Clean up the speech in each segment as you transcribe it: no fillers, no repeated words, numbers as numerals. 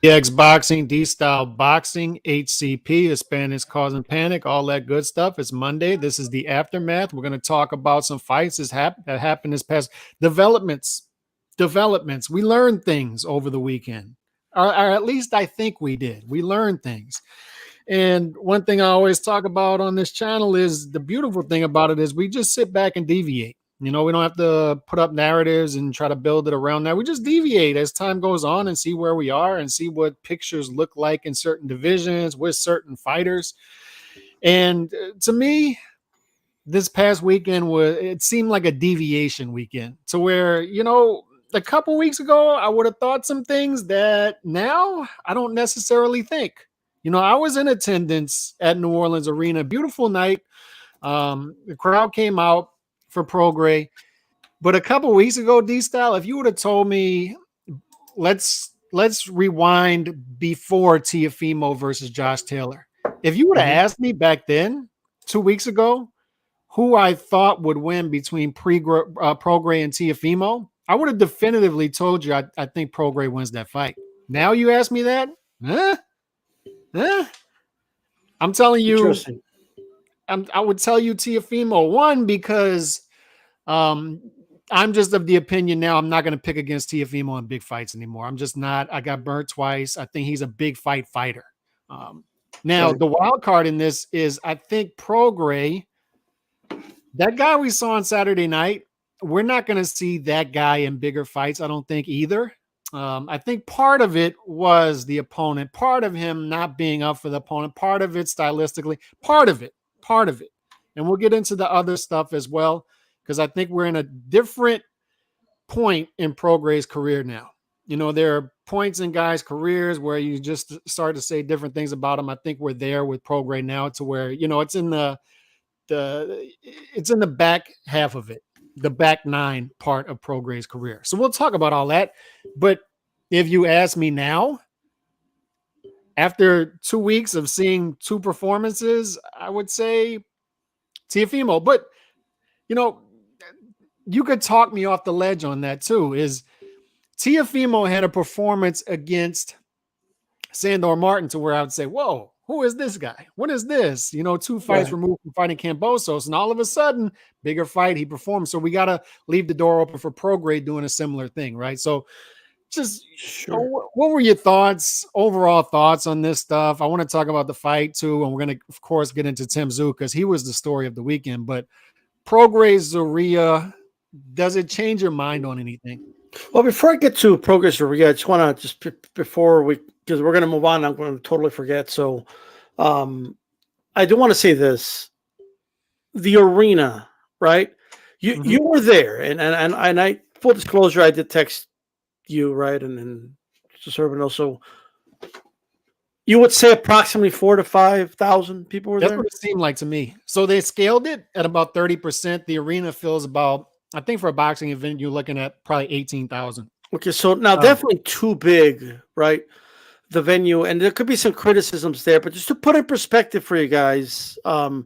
DX Boxing, D-Style Boxing, HCP, Hispanics Causing Panic, all that good stuff. It's Monday. This is the aftermath. We're going to talk about some fights that happened this past developments. We learned things over the weekend, or at least I think we did. We learned things. And one thing I always talk about on this channel is the beautiful thing about it is we just sit back and deviate. We don't have to put up narratives and try to build it around that. We just deviate as time goes on and see where we are and see what pictures look like in certain divisions with certain fighters. And to me, this past weekend it seemed like a deviation weekend to where, a couple weeks ago, I would have thought some things that now I don't necessarily think. I was in attendance at New Orleans Arena. Beautiful night. The crowd came out for Prograis. But a couple weeks ago, D-Style, if you would have told me, let's rewind before Teofimo versus Josh Taylor. If you would have asked me back then, 2 weeks ago, who I thought would win between Prograis and Teofimo, I would have definitively told you I think Prograis wins that fight. Now you ask me that? I'm telling you, I would tell you Teofimo won because I'm just of the opinion now I'm not going to pick against Teofimo in big fights anymore. I'm just not. I got burnt twice. I think he's a big fighter. Now, the wild card in this is I think Prograis, that guy we saw on Saturday night, we're not going to see that guy in bigger fights, I don't think either. I think part of it was the opponent, part of him not being up for the opponent, part of it stylistically, part of it. And we'll get into the other stuff as well, because I think we're in a different point in Prograis' career now. There are points in guys' careers where you just start to say different things about them. I think we're there with Prograis now to where, it's in the back half of it, the back nine part of Prograis' career. So we'll talk about all that. But if you ask me now, after 2 weeks of seeing two performances, I would say Teofimo. But, you could talk me off the ledge on that too, is Teofimo had a performance against Sandor Martin to where I would say, whoa, who is this guy? What is this? 2 fights removed from fighting Kambosos, and all of a sudden, bigger fight, he performed. So we got to leave the door open for Prograis doing a similar thing, right? So just what were your overall thoughts on this stuff? I want to talk about the fight too, and we're going to, of course, get into Tim Tszyu because he was the story of the weekend. But Prograis Zorrilla, does it change your mind on anything? Well, before I get to Prograis Zorrilla, I just want to because we're going to move on, I'm going to totally forget. So I do want to say this. The arena, right? You were there, and I, full disclosure, I did text you, right? And then just so everyone knows. So you would say approximately 4,000 to 5,000 people were there? That's what it seemed like to me. So they scaled it at about 30%. The arena fills about, I think for a boxing event, you're looking at probably 18,000. Okay, so now definitely too big, right? The venue, and there could be some criticisms there, but just to put in perspective for you guys, the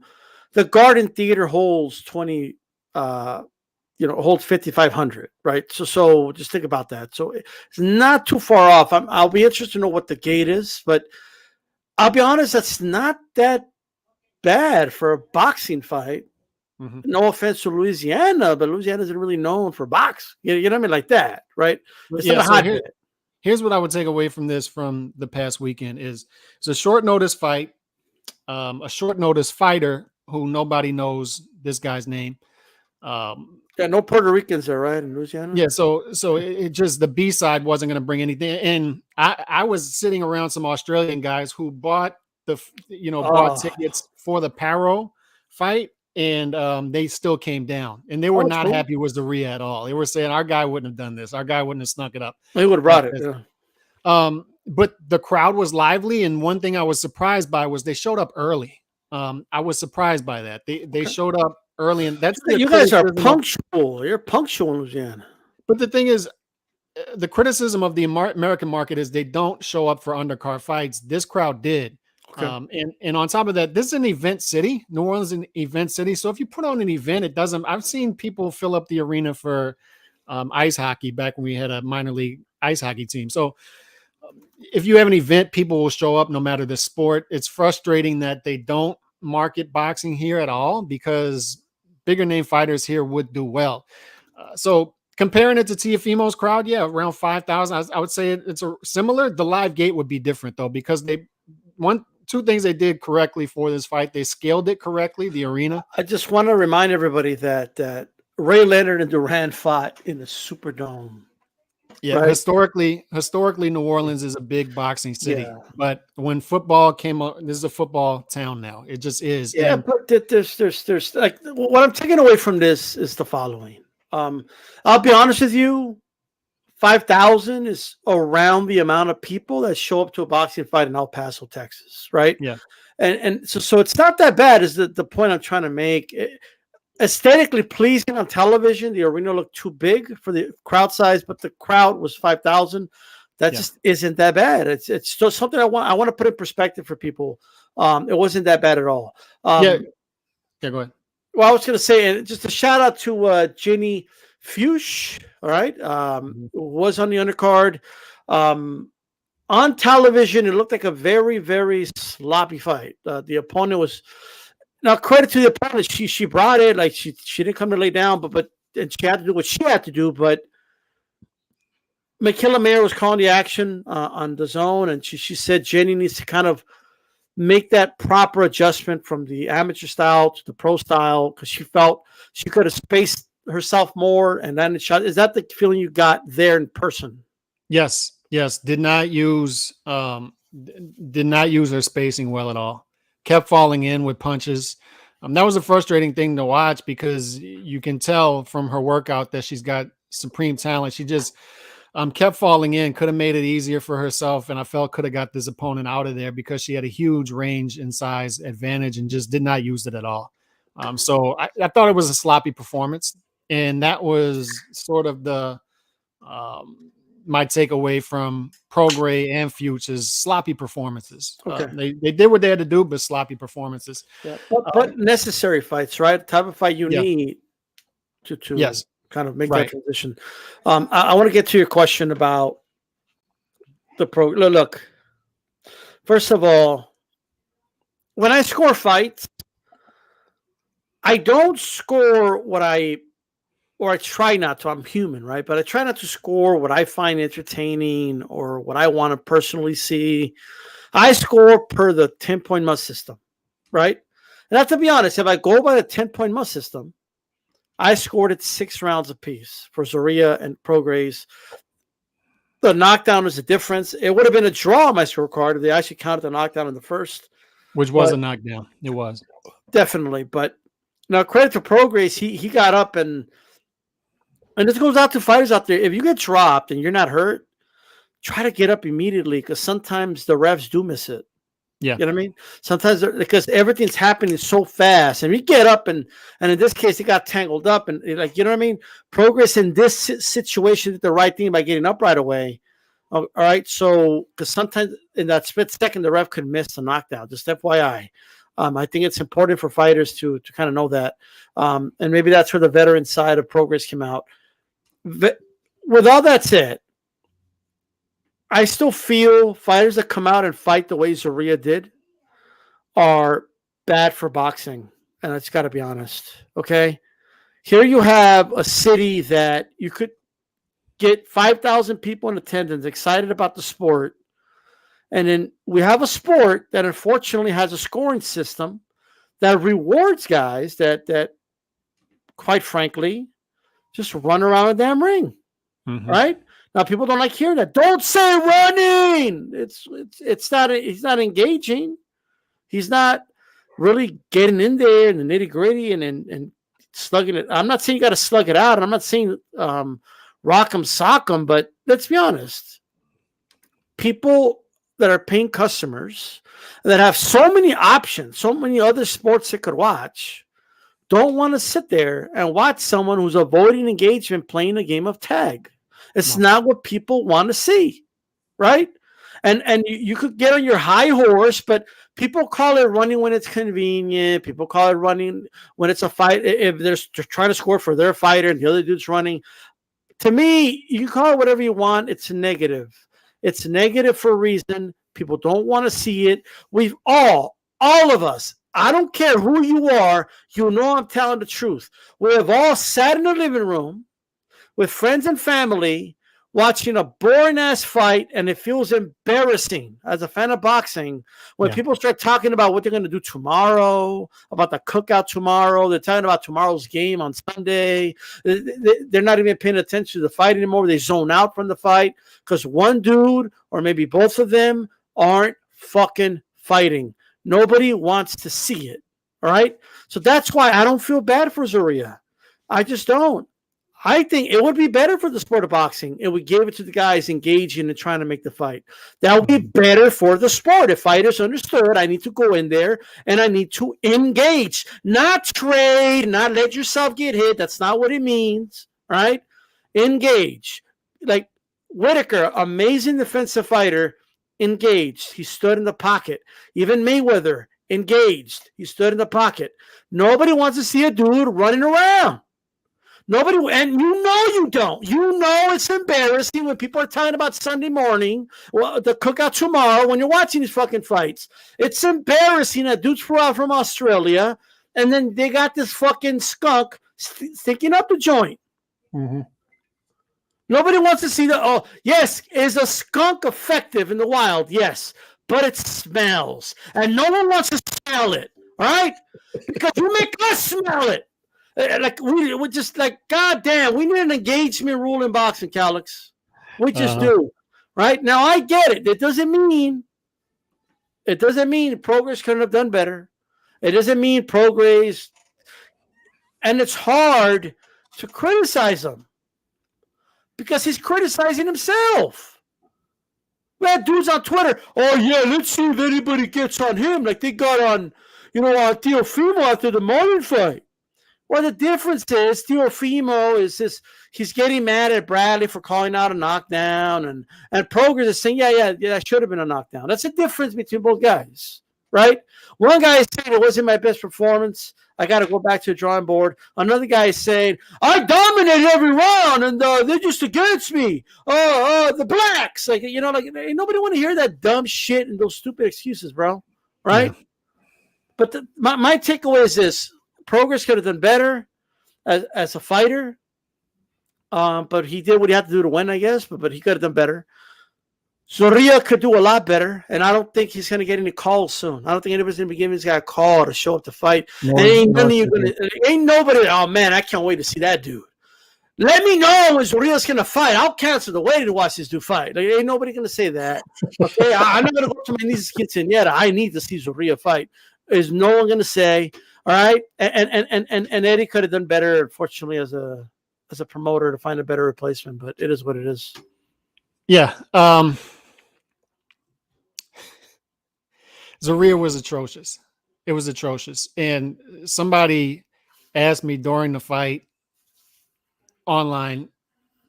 Garden Theater holds 5,500, right? So just think about that. So it's not too far off. I'll be interested to know what the gate is, but I'll be honest, that's not that bad for a boxing fight. No offense to Louisiana, but Louisiana isn't really known for box. You know what I mean? Like that, right? Here's what I would take away from this from the past weekend is it's a short notice fight, a short notice fighter who nobody knows this guy's name. No Puerto Ricans there, right, in Louisiana? Yeah, so it just, the B side wasn't going to bring anything. And I was sitting around some Australian guys who bought bought tickets for the Paro fight, and they still came down, and they were not happy with Zorrilla at all. They were saying our guy wouldn't have done this, our guy wouldn't have snuck it up. They would have brought it. Yeah. But the crowd was lively, and one thing I was surprised by was they showed up early. I was surprised by that. They showed up early, and that's you guys are punctual. You're punctual in Louisiana. But the thing is, the criticism of the American market is they don't show up for undercard fights. This crowd did. Okay. And on top of that, this is an event city. New Orleans is an event city. So if you put on an event, it doesn't. I've seen people fill up the arena for ice hockey back when we had a minor league ice hockey team. So if you have an event, people will show up no matter the sport. It's frustrating that they don't market boxing here at all because bigger name fighters here would do well. So comparing it to Tiafimo's crowd, yeah, around 5,000. I would say it's similar. The live gate would be different though, because two things they did correctly for this fight. They scaled it correctly, the arena. I just want to remind everybody that Ray Leonard and Duran fought in the Superdome. Yeah, right? historically, New Orleans is a big boxing city. But when football came up, this is a football town now. It just is. Yeah, but there's like what I'm taking away from this is the following. I'll be honest with you, 5,000 is around the amount of people that show up to a boxing fight in El Paso, Texas, right? Yeah. And so it's not that bad is the point I'm trying to make. Aesthetically pleasing on television, the arena looked too big for the crowd size, but the crowd was 5,000. That just isn't that bad. It's just something I want to put in perspective for people. It wasn't that bad at all. Go ahead. Well, I was going to say, and just a shout out to Jenny Fuchs, all right, was on the undercard. On television, it looked like a very, very sloppy fight. The opponent was, now credit to the opponent, she brought it, like she didn't come to lay down, but and she had to do what she had to do, but Michaela Mayer was calling the action on the zone, and she said Jenny needs to kind of make that proper adjustment from the amateur style to the pro style because she felt she could have spaced herself more. And then is that the feeling you got there in person? Yes. Did not use her spacing well at all. Kept falling in with punches. That was a frustrating thing to watch because you can tell from her workout that she's got supreme talent. She just kept falling in, could have made it easier for herself, and I felt could have got this opponent out of there because she had a huge range and size advantage and just did not use it at all. So I thought it was a sloppy performance, and that was sort of the my takeaway from Prograis and Fuchs' sloppy performances. Okay. They did what they had to do, but sloppy performances. Yeah, but necessary fights, right? The type of fight you need to kind of make that transition. I want to get to your question about the pro. Look, first of all, when I score fights, I don't score or I try not to. I'm human, right? But I try not to score what I find entertaining or what I want to personally see. I score per the 10-point must system, right? And I have to be honest, if I go by the 10-point must system, I scored it 6 rounds apiece for Zorrilla and Prograis. The knockdown is a difference. It would have been a draw on my scorecard if they actually counted the knockdown in the first. Which was a knockdown. It was. Definitely. But now credit to Prograis, he got up and this goes out to fighters out there. If you get dropped and you're not hurt, try to get up immediately because sometimes the refs do miss it. Yeah. You know what I mean? Sometimes because everything's happening so fast. And you get up and in this case, he got tangled up. And like, you know what I mean? Prograis in this situation did the right thing by getting up right away. All right. So because sometimes in that split second, the ref could miss the knockdown. Just FYI. I think it's important for fighters to kind of know that. And maybe that's where the veteran side of Prograis came out. With all that said, I still feel fighters that come out and fight the way Zorrilla did are bad for boxing. And I just got to be honest. Okay. Here you have a city that you could get 5,000 people in attendance excited about the sport. And then we have a sport that unfortunately has a scoring system that rewards guys that quite frankly, just run around a damn ring, right? Now people don't like hearing that. Don't say running. It's not. He's not engaging. He's not really getting in there in the nitty gritty and slugging it. I'm not saying you got to slug it out. I'm not saying rock 'em, sock 'em. But let's be honest. People that are paying customers that have so many options, so many other sports they could watch, don't want to sit there and watch someone who's avoiding engagement playing a game of tag. It's not what people want to see, right? And you could get on your high horse, but people call it running when it's convenient. People call it running when it's a fight. If they're trying to score for their fighter and the other dude's running. To me, you can call it whatever you want. It's a negative. It's negative for a reason. People don't want to see it. We've all of us, I don't care who you are, you know I'm telling the truth. We have all sat in the living room with friends and family watching a boring ass fight, and it feels embarrassing as a fan of boxing when people start talking about what they're going to do tomorrow, about the cookout tomorrow. They're talking about tomorrow's game on Sunday. They're not even paying attention to the fight anymore. They zone out from the fight because one dude or maybe both of them aren't fucking fighting. Nobody wants to see it. All right. So that's why I don't feel bad for Zorrilla. I just don't. I think it would be better for the sport of boxing if we gave it to the guys engaging and trying to make the fight. That would be better for the sport. If fighters understood, I need to go in there and I need to engage, not trade, not let yourself get hit. That's not what it means, right? Engage. Like Whitaker, amazing defensive fighter, engaged. He stood in the pocket. Even Mayweather, engaged. He stood in the pocket. Nobody wants to see a dude running around. Nobody, and you know you don't. You know it's embarrassing when people are talking about Sunday morning, well, the cookout tomorrow, when you're watching these fucking fights. It's embarrassing that dudes flew out from Australia, and then they got this fucking skunk sticking up the joint. Mm-hmm. Nobody wants to see that. Oh, yes, is a skunk effective in the wild? Yes, but it smells, and no one wants to smell it, all right? Because you make us smell it. Like we just like, goddamn, we need an engagement rule in boxing, Calix. We just do, right? Now I get it. It doesn't mean Prograis couldn't have done better. It doesn't mean Prograis, and it's hard to criticize him because he's criticizing himself. We had dudes on Twitter. Oh yeah, let's see if anybody gets on him like they got on, on Teofimo after the Martin fight. Well, the difference is Teofimo is this, he's getting mad at Bradley for calling out a knockdown, and Prograis is saying, yeah, that should have been a knockdown. That's the difference between both guys, right? One guy is saying it wasn't my best performance. I got to go back to the drawing board. Another guy is saying, I dominated every round, and they're just against me. The blacks. Like, ain't nobody want to hear that dumb shit and those stupid excuses, bro, right? Yeah. But my takeaway is this. Prograis could have done better as a fighter, but he did what he had to do to win, I guess. But he could have done better. Zorrilla could do a lot better, and I don't think he's going to get any calls soon. I don't think anybody's going to be giving this guy a call to show up to fight. Ain't nobody. Oh man, I can't wait to see that dude. Let me know when Zorrilla's going to fight. I'll cancel the waiting to watch this dude fight. Like, ain't nobody going to say that. Okay, I'm not going to go to my niece's quinceañera. I need to see Zorrilla fight. There's no one going to say. All right, and Eddie could have done better, unfortunately, as a promoter to find a better replacement. But it is what it is. Yeah, Zorrilla was atrocious. It was atrocious, and somebody asked me during the fight online,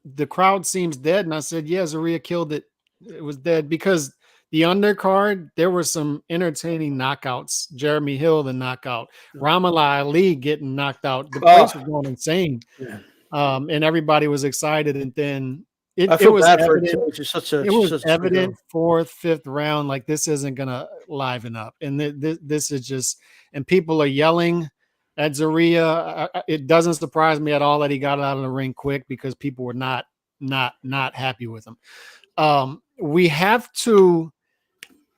the crowd seems dead, and I said, yeah, Zorrilla killed it. It was dead because. The undercard, there were some entertaining knockouts. Jeremy Hill, the knockout. Ramallah Ali getting knocked out. The place was going insane. Yeah. And everybody was excited. And then it was evident fourth, fifth round, like this isn't going to liven up. And this is just, and people are yelling at Zorrilla. It doesn't surprise me at all that he got out of the ring quick because people were not happy with him. We have to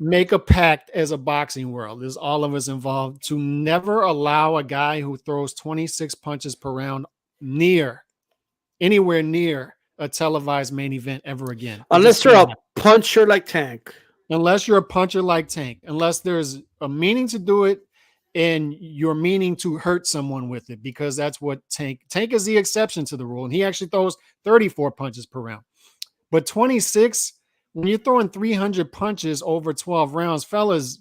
make a pact as a boxing world, as all of us involved, to never allow a guy who throws 26 punches per round anywhere near a televised main event ever again. Unless you're a puncher like Tank. Unless you're a puncher like Tank. Unless there's a meaning to do it and you're meaning to hurt someone with it, because that's what Tank is the exception to the rule. And he actually throws 34 punches per round. But 26, when you're throwing 300 punches over 12 rounds, fellas,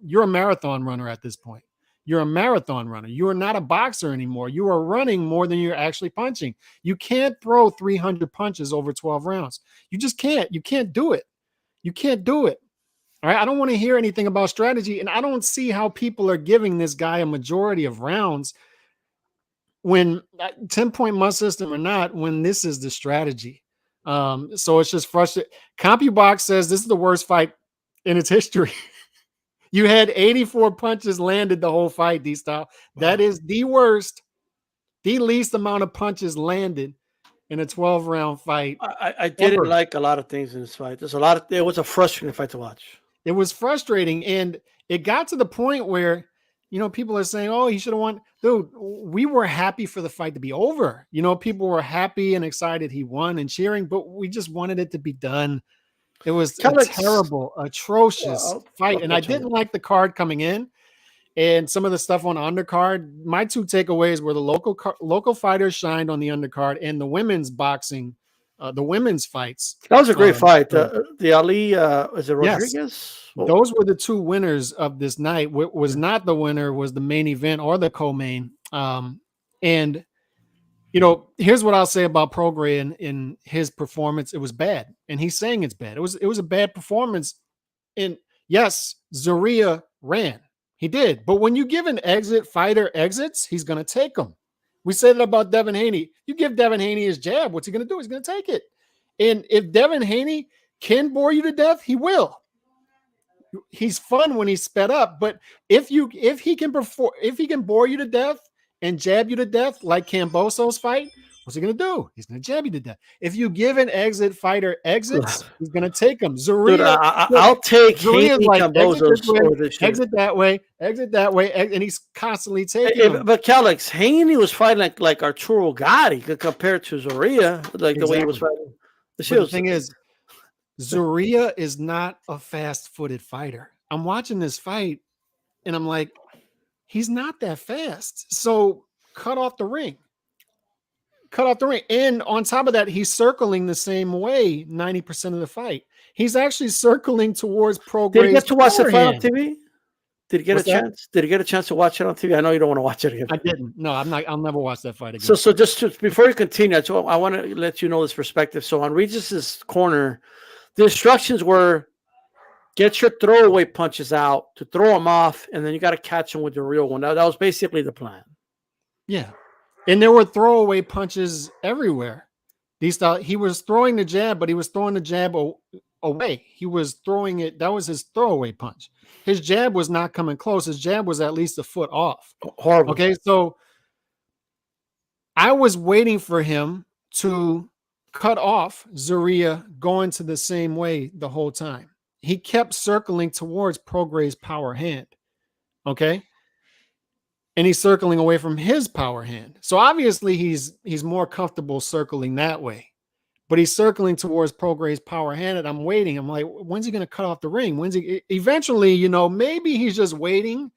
you're a marathon runner at this point. You're a marathon runner. You are not a boxer anymore. You are running more than you're actually punching. You can't throw 300 punches over 12 rounds. You just can't. You can't do it. You can't do it. All right. I don't want to hear anything about strategy. And I don't see how people are giving this guy a majority of rounds when 10-point must system or not, when this is the strategy. So it's just frustrating. CompuBox says this is the worst fight in its history. You had 84 punches landed the whole fight, D-Style. That is the worst, the least amount of punches landed in a 12-round fight. I didn't like a lot of things in this fight. It was a frustrating fight to watch. It was frustrating, and it got to the point where, people are saying, oh, he should have won. Dude, we were happy for the fight to be over. People were happy and excited he won and cheering, but we just wanted it to be done. It was a terrible, atrocious fight, and I didn't like the card coming in and some of the stuff on undercard. My two takeaways were the local fighters shined on the undercard, and the women's boxing, the women's fights. That was a great fight. The Ali, is it Rodriguez? Yes. Those were the two winners of this night. What was not the winner was the main event or the co-main. And here's what I'll say about Prograis in his performance. It was bad, and he's saying it's bad. It was a bad performance. And yes, Zorrilla ran. He did. But when you give an fighter exits, he's going to take them. We said it about Devin Haney. You give Devin Haney his jab, what's he going to do? He's going to take it. And if Devin Haney can bore you to death, he will. He's fun when he's sped up, but if he can bore you to death and jab you to death like Camboso's fight, what's he going to do? He's going to jab you to death. If you give an fighter exits, he's going to take them. Zorrilla, I'll take Haney like, Camboso's exit that way, and he's constantly taking them. But Calix, Haney was fighting like Arturo Gatti compared to Zorrilla, the way he was fighting. The thing is, Zorrilla is not a fast-footed fighter. I'm watching this fight, and I'm like, he's not that fast. So cut off the ring. And on top of that, he's circling the same way 90% of the fight. He's actually circling towards Prograis. Did he get to watch the fight on TV? Did he get a chance? Did he get a chance to watch it on TV? I know you don't want to watch it again. I didn't. No, I'm not. I'll never watch that fight again. So just before you continue, I want to let you know this perspective. So on Regis's corner, the instructions were get your throwaway punches out to throw them off, and then you got to catch them with your real one. That was basically the plan. Yeah. And there were throwaway punches everywhere. He was throwing the jab, but he was throwing the jab away. He was throwing it. That was his throwaway punch. His jab was not coming close. His jab was at least a foot off. Horrible. Okay, so I was waiting for him to cut off Zorrilla going to the same way the whole time. He kept circling towards Prograis' power hand. Okay. And he's circling away from his power hand. So obviously he's more comfortable circling that way. But he's circling towards Prograis' power hand, and I'm waiting. I'm like, when's he going to cut off the ring? Eventually, maybe he's just waiting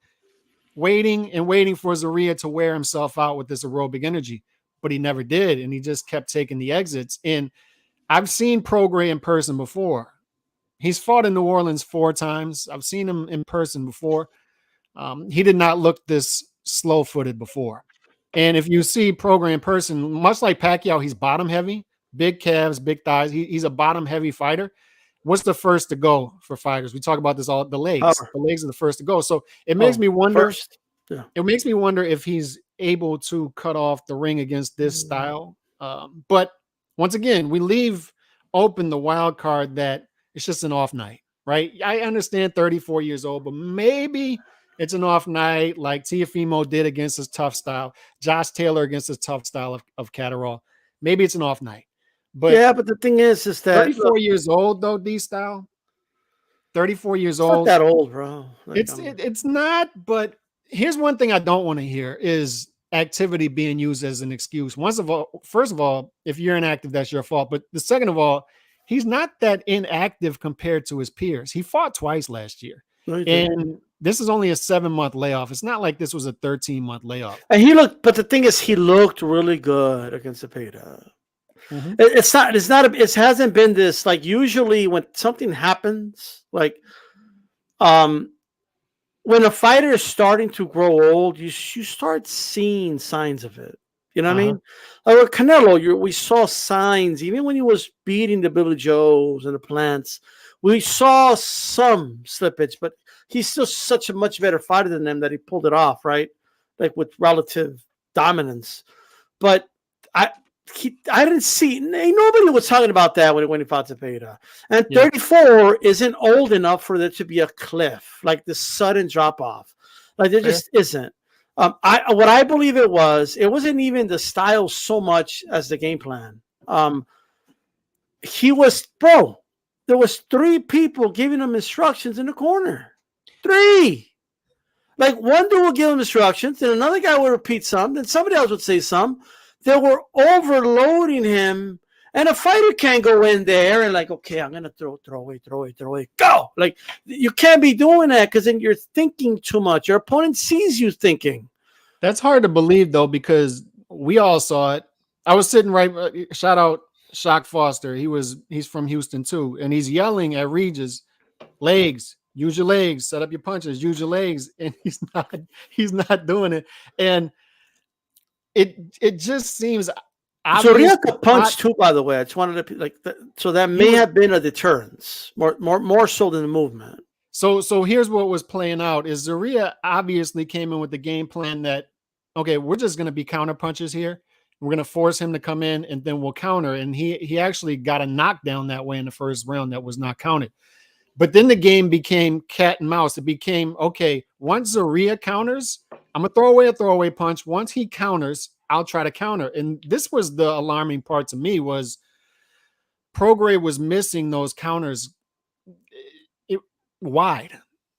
for Zorrilla to wear himself out with this aerobic energy. But he never did, and he just kept taking the exits. And I've seen Prograis in person before. He's fought in New Orleans 4 times. I've seen him in person before. He did not look this slow-footed before. And if you see Prograis in person, much like Pacquiao, he's bottom heavy, big calves, big thighs. He's a bottom heavy fighter. What's the first to go for fighters? We talk about this all the legs. The legs are the first to go. So it makes me wonder. Yeah. It makes me wonder if he's able to cut off the ring against this style. But once again, we leave open the wild card that it's just an off night, right? I understand 34 years old, but maybe it's an off night like Teofimo did against his tough style, Josh Taylor against his tough style of Catterall. Maybe it's an off night. But yeah, but the thing is that 34 years old though, D-Style. 34 years old. Not that old, bro. It's not, but here's one thing I don't want to hear is activity being used as an excuse. First of all, if you're inactive, that's your fault. But the second of all, he's not that inactive compared to his peers. He fought twice last year. And this is only a 7-month layoff. It's not like this was a 13-month layoff. And but the thing is, he looked really good against Cepeda. Mm-hmm. It hasn't been this, like, usually when something happens, like, when a fighter is starting to grow old, you start seeing signs of it. You know what I mean? Like with Canelo, we saw signs, even when he was beating the Billy Joes and the Plants, we saw some slippage, but he's still such a much better fighter than them that he pulled it off, right? Like with relative dominance. But I didn't see nobody was talking about that when he fought Zepeda. And Yeah. 34 isn't old enough for there to be a cliff, like this sudden drop off. Like there just isn't. What I believe it wasn't even the style so much as the game plan. There was 3 people giving him instructions in the corner. 3. Like one dude would give him instructions, then another guy would repeat some, then somebody else would say some. They were overloading him, and a fighter can't go in there and like, okay, I'm gonna throw away, go. Like you can't be doing that because then you're thinking too much. Your opponent sees you thinking. That's hard to believe though, because we all saw it. I was sitting right. Shout out Shock Foster. He's from Houston too, and he's yelling at Regis, legs. Use your legs, set up your punches, use your legs, and he's not doing it. And it just seems So Ria could punch too, by the way. I just wanted to so that may have been a deterrence, more so than the movement. So here's what was playing out is Zaria obviously came in with the game plan that, okay, we're just going to be counter punches here. We're going to force him to come in and then we'll counter. And he actually got a knockdown that way in the first round that was not counted. But then the game became cat and mouse. It became, okay, once Zaria counters, I'm going to throw away a throwaway punch. Once he counters, I'll try to counter. And this was the alarming part to me was Prograis was missing those counters wide.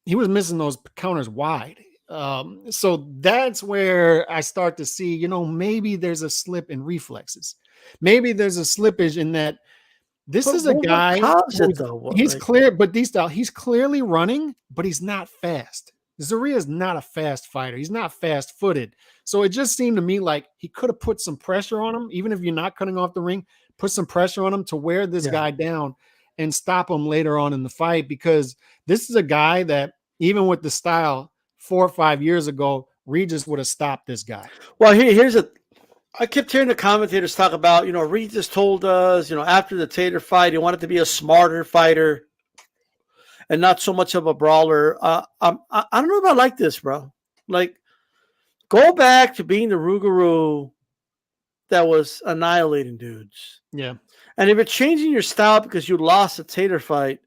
He was missing those counters wide. So that's where I start to see, maybe there's a slip in reflexes. Maybe there's a slippage in that. This is a guy. He's clear, but he's clearly running, but he's not fast. Zaria is not a fast fighter. He's not fast-footed. So it just seemed to me like he could have put some pressure on him, even if you're not cutting off the ring, put some pressure on him to wear this guy down and stop him later on in the fight, because this is a guy that even with the style 4 or 5 years ago, Regis would have stopped this guy. Well, I kept hearing the commentators talk about, Regis told us, after the Tater fight, he wanted to be a smarter fighter and not so much of a brawler. I don't know if I like this, bro. Like, go back to being the Rougarou that was annihilating dudes. Yeah. And if you're changing your style because you lost a Tater fight,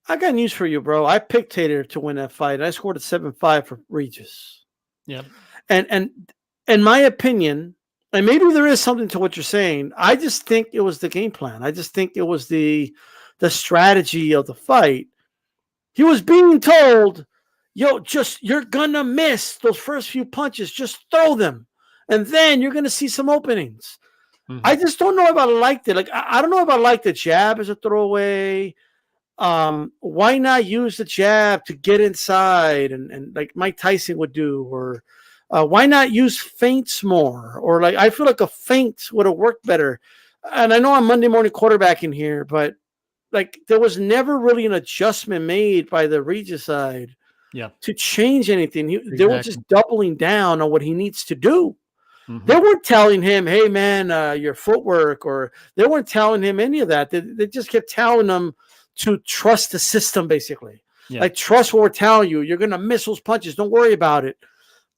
I got news for you, bro. I picked Tater to win that fight. I scored a 7-5 for Regis. Yeah. And in my opinion, and maybe there is something to what you're saying, I just think it was the game plan. I just think it was the strategy of the fight. He was being told, you're gonna miss those first few punches. Just throw them, and then you're gonna see some openings. Mm-hmm. I just don't know if I liked it. Like I don't know if I like the jab as a throwaway. Why not use the jab to get inside and like Mike Tyson would do, or why not use feints more? Or like I feel like a feint would have worked better. And I know I'm Monday morning quarterbacking here, but like there was never really an adjustment made by the Regis side to change anything. They were just doubling down on what he needs to do. Mm-hmm. They weren't telling him, hey, man, your footwork, or they weren't telling him any of that. They just kept telling him to trust the system, basically. Yeah. Like, trust what we're telling you. You're going to miss those punches. Don't worry about it.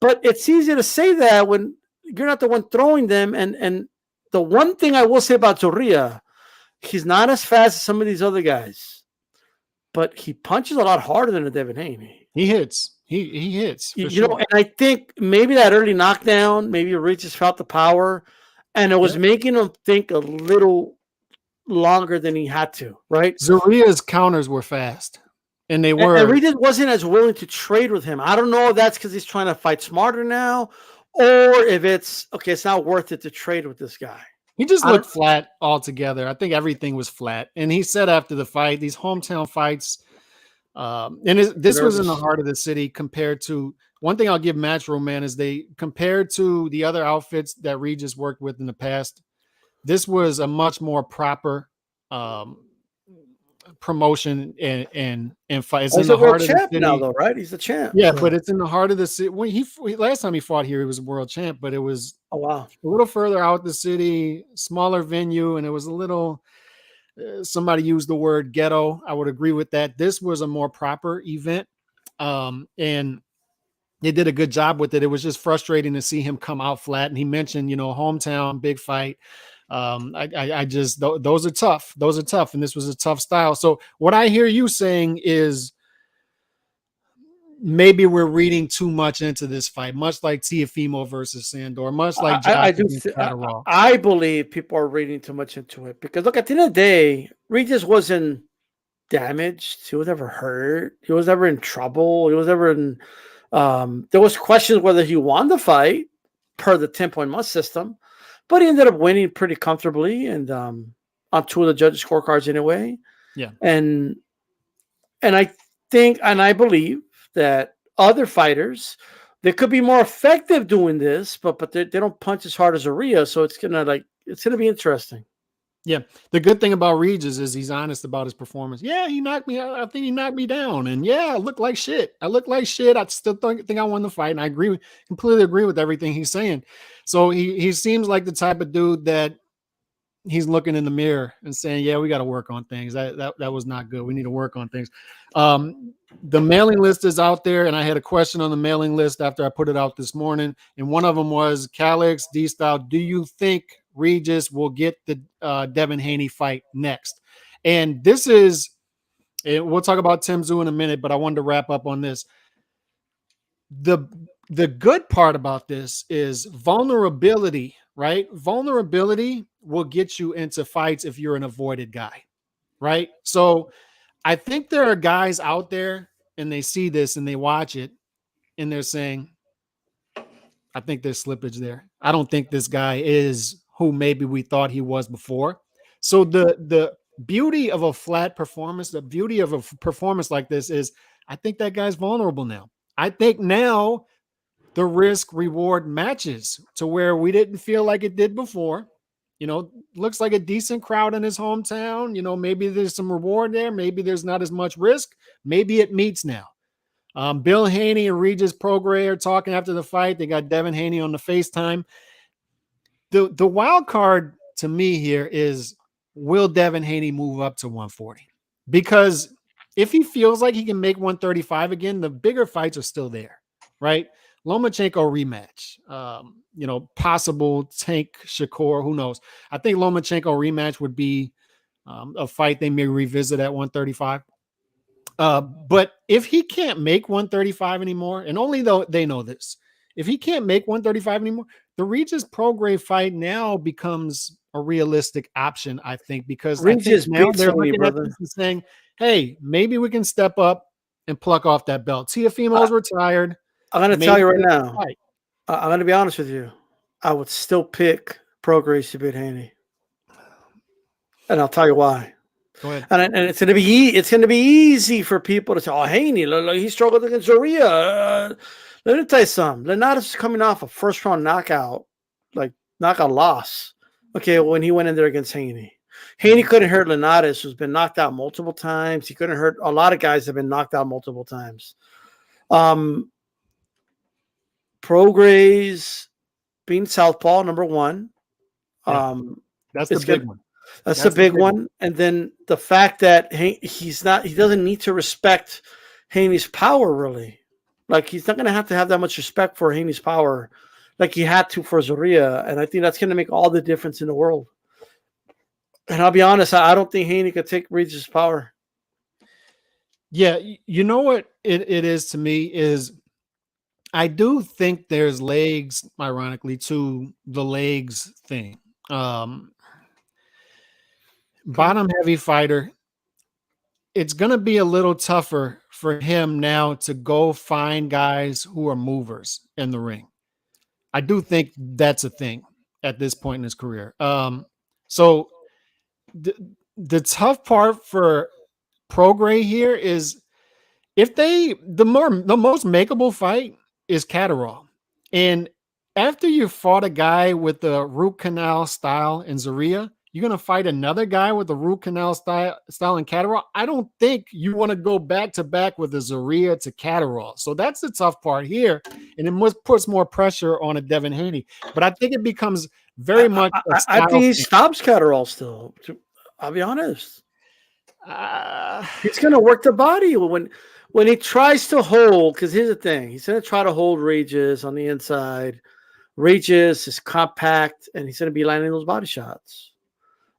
But it's easy to say that when you're not the one throwing them. And the one thing I will say about Zaria, he's not as fast as some of these other guys, but he punches a lot harder than a Devin Haney. He hits. He hits. And I think maybe that early knockdown, maybe Regis felt the power, and it was making him think a little longer than he had to, right? Zaria's counters were fast, and they were. And Regis wasn't as willing to trade with him. I don't know if that's because he's trying to fight smarter now, or if it's not worth it to trade with this guy. He just looked flat altogether. I think everything was flat. And he said after the fight, these hometown fights, this was in the heart of the city compared to one thing I'll give Matchroom, man, is they compared to the other outfits that Regis worked with in the past. This was a much more proper promotion and fight. It's in the heart of the city now, though, right? He's the champ. Yeah, but it's in the heart of the city. When last time he fought here, he was a world champ, but it was a little further out the city, smaller venue, and it was a little. Somebody used the word ghetto. I would agree with that. This was a more proper event, and they did a good job with it. It was just frustrating to see him come out flat. And he mentioned, hometown, big fight. I just those are tough. Those are tough, and this was a tough style. So what I hear you saying is maybe we're reading too much into this fight, much like Tiafimo versus Sandor, much like Josh against Catterall. I believe people are reading too much into it because look, at the end of the day, Regis wasn't damaged. He was never hurt. He was never in trouble. He was never in. There was questions whether he won the fight per the 10-point must system, but he ended up winning pretty comfortably and on two of the judges' scorecards anyway. Yeah, and I think and I believe that other fighters they could be more effective doing this, but they don't punch as hard as Urijah, so it's gonna be interesting. Yeah, the good thing about Regis is he's honest about his performance. Yeah, he knocked me out. I think he knocked me down, and yeah, I look like shit. I look like shit. I still think I won the fight, and I completely agree with everything he's saying. So he seems like the type of dude that he's looking in the mirror and saying, yeah, we got to work on things. That was not good. We need to work on things. The mailing list is out there, and I had a question on the mailing list after I put it out this morning, and one of them was, Calix D-Style, do you think Regis will get the Devin Haney fight next? And this is, we'll talk about Tim Tszyu in a minute, but I wanted to wrap up on this. The good part about this is vulnerability, right? Vulnerability will get you into fights if you're an avoided guy, right? So I think there are guys out there and they see this and they watch it and they're saying, I think there's slippage there. I don't think this guy is who maybe we thought he was before. So the beauty of a flat performance, the beauty of a performance like this is I think that guy's vulnerable now. I think now the risk reward matches to where we didn't feel like it did before. Looks like a decent crowd in his hometown. Maybe there's some reward there. Maybe there's not as much risk. Maybe it meets now. Bill Haney and Regis Prograis are talking after the fight. They got Devin Haney on the FaceTime. The wild card to me here is, will Devin Haney move up to 140? Because if he feels like he can make 135 again, the bigger fights are still there, right? Lomachenko rematch, possible Tank Shakur, who knows? I think Lomachenko rematch would be a fight they may revisit at 135. But if he can't make 135 anymore, and only though they know this, if he can't make 135 anymore, the Regis Prograis fight now becomes a realistic option, I think, because Regis now they're looking at this and saying, hey, maybe we can step up and pluck off that belt. Tiafimo's retired. I'm going to tell you right now, I'm going to be honest with you. I would still pick Prograis to beat Haney. And I'll tell you why. Go ahead. And it's going to be easy for people to say, oh, Haney, he struggled against Urijah. Let me tell you something. Linares is coming off a first-round knockout loss. Okay, when he went in there against Haney. Haney couldn't hurt Linares, who's been knocked out multiple times. He couldn't hurt a lot of guys that have been knocked out multiple times. Prograis being southpaw, number one. That's the big one. That's the big one. And then the fact that he doesn't need to respect Haney's power, really. Like, he's not going to have that much respect for Haney's power like he had to for Urijah. And I think that's going to make all the difference in the world. And I'll be honest, I don't think Haney could take Regis' power. Yeah, you know what it is to me is I do think there's legs, ironically, to the legs thing. Bottom heavy fighter, it's going to be a little tougher for him now to go find guys who are movers in the ring. I do think that's a thing at this point in his career. So the tough part for Prograis here is the most makeable fight is Catterall. And after you fought a guy with the root canal style in Urijah, you're going to fight another guy with the root canal style in Catterall. I don't think you want to go back to back with the Urijah to Catterall. So that's the tough part here. And it puts more pressure on a Devin Haney. But I think it becomes very much. I think he stops Catterall still. I'll be honest. He's going to work the body when he tries to hold. Because here's the thing: he's going to try to hold Regis on the inside. Regis is compact, and he's going to be landing those body shots.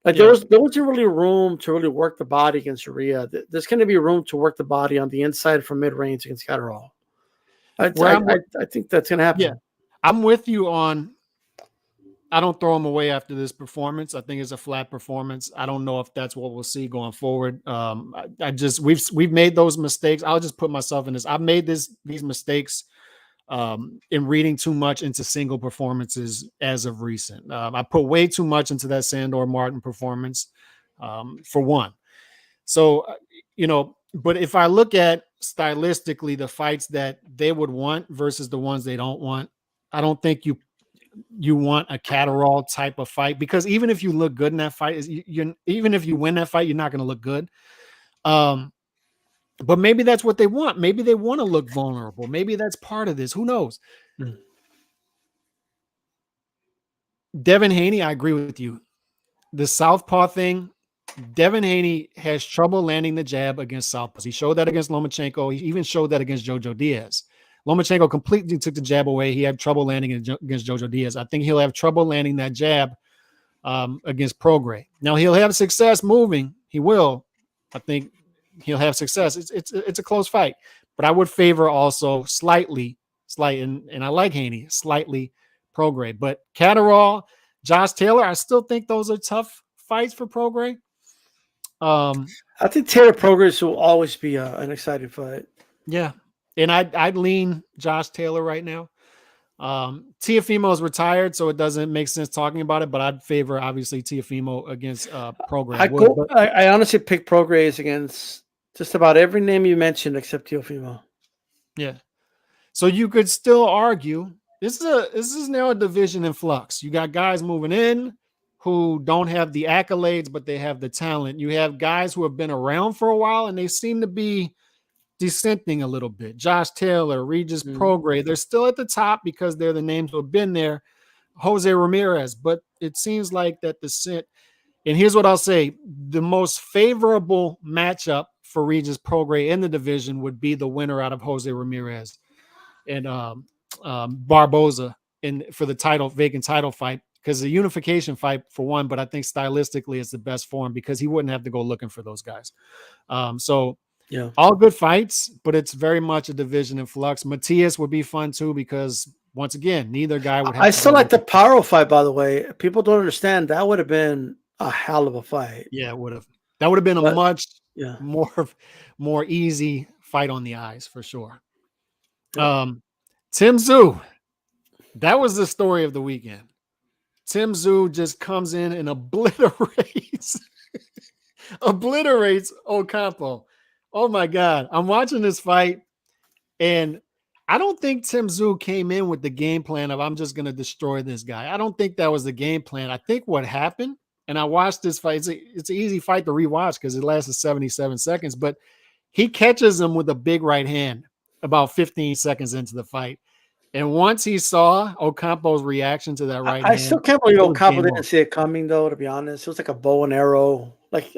Like Yeah. there wasn't really room to really work the body against Uria. There's going to be room to work the body on the inside from mid range against Catterall. I think that's going to happen. Yeah, I'm with you on. I don't throw him away after this performance. I think it's a flat performance. I don't know if that's what we'll see going forward. I just we've made those mistakes. I'll just put myself in this. I've made these mistakes in reading too much into single performances as of recent. I put way too much into that Sandor Martin performance, for one. So, but if I look at stylistically the fights that they would want versus the ones they don't want, I don't think you want a Catterall type of fight, because even if you look good in that fight, even if you win that fight, you're not going to look good. But maybe that's what they want. Maybe they want to look vulnerable. Maybe that's part of this. Who knows? Devin Haney, I agree with you. The southpaw thing, Devin Haney has trouble landing the jab against southpaws. He showed that against Lomachenko. He even showed that against Jojo Diaz. Lomachenko completely took the jab away. He had trouble landing against Jojo Diaz. I think he'll have trouble landing that jab against Prograis. Now, he'll have success moving. He will. I think he'll have success. It's a close fight, but I would favor also slightly, and I like Haney, slightly Prograis. But Catterall, Josh Taylor, I still think those are tough fights for Prograis. I think Taylor Prograis will always be an exciting fight. Yeah, and I'd lean Josh Taylor right now. Teofimo is retired, so it doesn't make sense talking about it, but I'd favor obviously Teofimo against Prograis. I honestly pick Prograis against just about every name you mentioned except Teofimo. Yeah. So you could still argue this is now a division in flux. You got guys moving in who don't have the accolades, but they have the talent. You have guys who have been around for a while, and they seem to be dissenting a little bit. Josh Taylor, Regis Prograis, they're still at the top because they're the names who have been there. Jose Ramirez, but it seems like that dissent. And here's what I'll say. The most favorable matchup for Regis Prograis in the division would be the winner out of Jose Ramirez and Barboza for the vacant title fight, because the unification fight for one, but I think stylistically it's the best for him because he wouldn't have to go looking for those guys. Yeah, all good fights, but it's very much a division in flux. Matias would be fun too, because once again, neither guy would have. I still like the Paro fight, by the way. People don't understand that would have been a hell of a fight. Yeah, it would have. That would have been a much more easy fight on the eyes for sure. Yeah. Tim Tszyu, that was the story of the weekend. Tim Tszyu just comes in and obliterates Ocampo. Oh my God. I'm watching this fight, and I don't think Tim Tszyu came in with the game plan of I'm just going to destroy this guy. I don't think that was the game plan. I think what happened, and I watched this fight, it's an easy fight to rewatch because it lasted 77 seconds, but he catches him with a big right hand about 15 seconds into the fight. And once he saw Ocampo's reaction to that right hand. I still can't believe Ocampo didn't see it coming, though, to be honest. It was like a bow and arrow. Like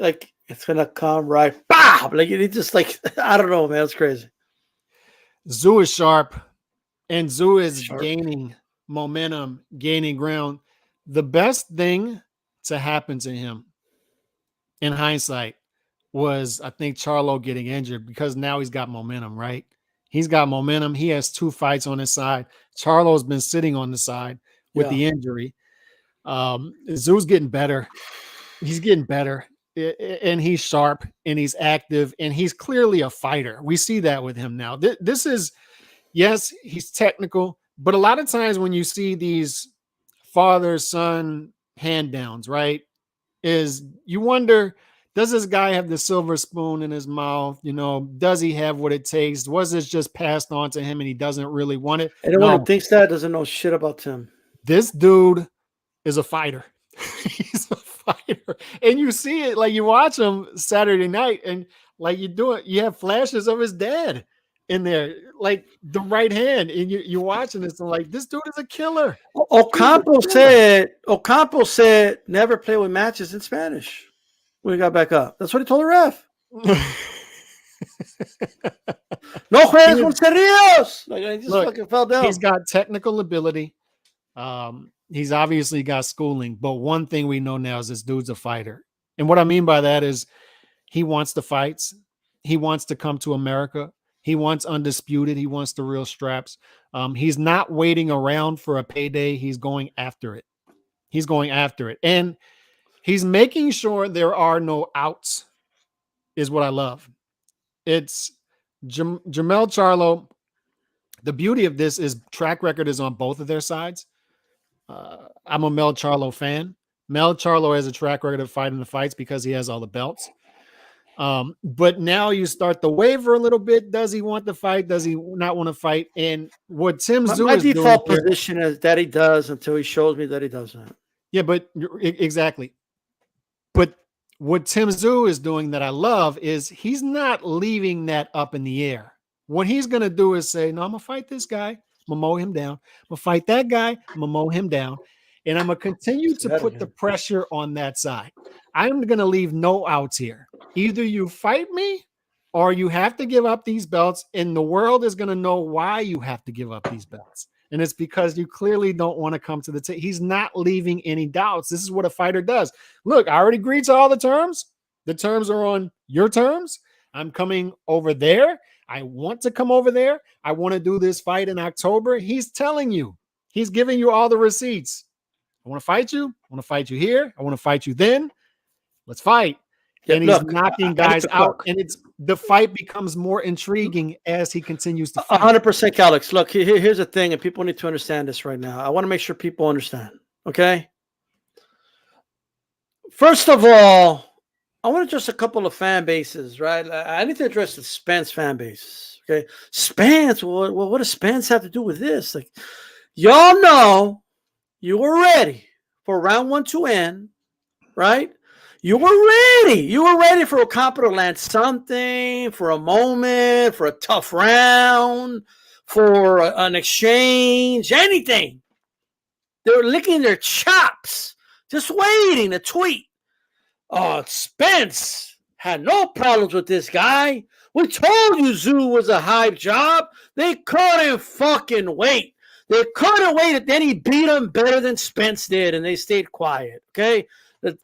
it's going to come right. Bah! Like, it just like, I don't know, man. It's crazy. Tszyu is sharp, and Tszyu is gaining momentum, gaining ground. The best thing to happen to him in hindsight was, I think, Charlo getting injured, because now he's got momentum, right? He's got momentum. He has 2 fights on his side. Charlo's been sitting on the side with the injury. Tszyu's getting better. He's getting better, and he's sharp, and he's active, and he's clearly a fighter. We see that with him now. This is, yes, he's technical, but a lot of times when you see these father-son hand-downs, right, is you wonder, does this guy have the silver spoon in his mouth? You know, does he have what it takes? Was this just passed on to him and he doesn't really want it? Anyone who thinks that doesn't know shit about Tim. This dude is a fighter. He's a fighter. And you see it, like you watch him Saturday night, and like you have flashes of his dad in there, like the right hand, and you're watching this and like, this dude is a killer. Ocampo said never play with matches in Spanish when he got back up. That's what he told the ref. No juegues con cerrillos. Like, he just fucking fell down. He's got technical ability. He's obviously got schooling, but one thing we know now is this dude's a fighter. And what I mean by that is he wants the fights. He wants to come to America. He wants undisputed. He wants the real straps. He's not waiting around for a payday. He's going after it. He's going after it. And he's making sure there are no outs, is what I love. It's Jermell Charlo. The beauty of this is track record is on both of their sides. I'm a Mel Charlo fan. Mel Charlo has a track record of fighting the fights because he has all the belts. But now you start to waver a little bit. Does he want to fight? Does he not want to fight? And what Tim Tszyu my is default doing position is that he does until he shows me that he doesn't. Yeah, but exactly. But what Tim Tszyu is doing that I love is he's not leaving that up in the air. What he's going to do is say, no, I'm going to fight this guy. I'm going to mow him down. I'm going to fight that guy. I'm going to mow him down. And I'm going to continue to put the pressure on that side. I'm going to leave no outs here. Either you fight me or you have to give up these belts, and the world is going to know why you have to give up these belts. And it's because you clearly don't want to come to the table. He's not leaving any doubts. This is what a fighter does. Look, I already agreed to all the terms. The terms are on your terms. I'm coming over there. I want to come over there. I want to do this fight in October. He's telling you. He's giving you all the receipts. I want to fight you. I want to fight you here. I want to fight you then. Let's fight. Yeah, and he's knocking guys out. And the fight becomes more intriguing as he continues to fight. 100%, Alex. Look, here's the thing, and people need to understand this right now. I want to make sure people understand, okay? First of all, I want to address a couple of fan bases, right? I need to address the Spence fan base, okay? Spence, well, what does Spence have to do with this? Like, y'all know you were ready for round 1 to end, right? You were ready. You were ready for Ocampo to land something, for a moment, for a tough round, for an exchange, anything. They were licking their chops, just waiting to tweet. Oh, Spence had no problems with this guy. We told you Tszyu was a hype job. They couldn't fucking wait. They couldn't wait, and then he beat him better than Spence did, and they stayed quiet, okay?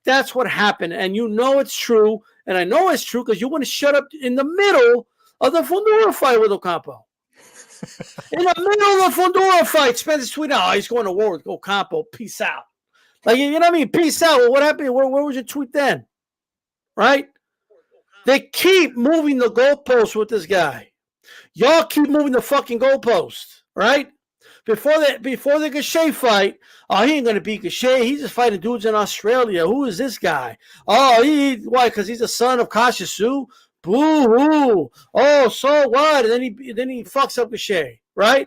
That's what happened, and you know it's true, and I know it's true because you want to shut up in the middle of the Fundora fight with Ocampo. In the middle of the Fundora fight, Spence is tweeting, oh, he's going to war with Ocampo. Peace out. Like, you know what I mean? Peace out. Well, what happened? Where was your tweet then? Right? They keep moving the goalpost with this guy. Y'all keep moving the fucking goalpost, right? Before the Gachet fight, oh, he ain't gonna beat Gachet. He's just fighting dudes in Australia. Who is this guy? Oh, why? Because he's the son of Kashisu. Boo-hoo. Oh, so what? And then he fucks up Gachet, right?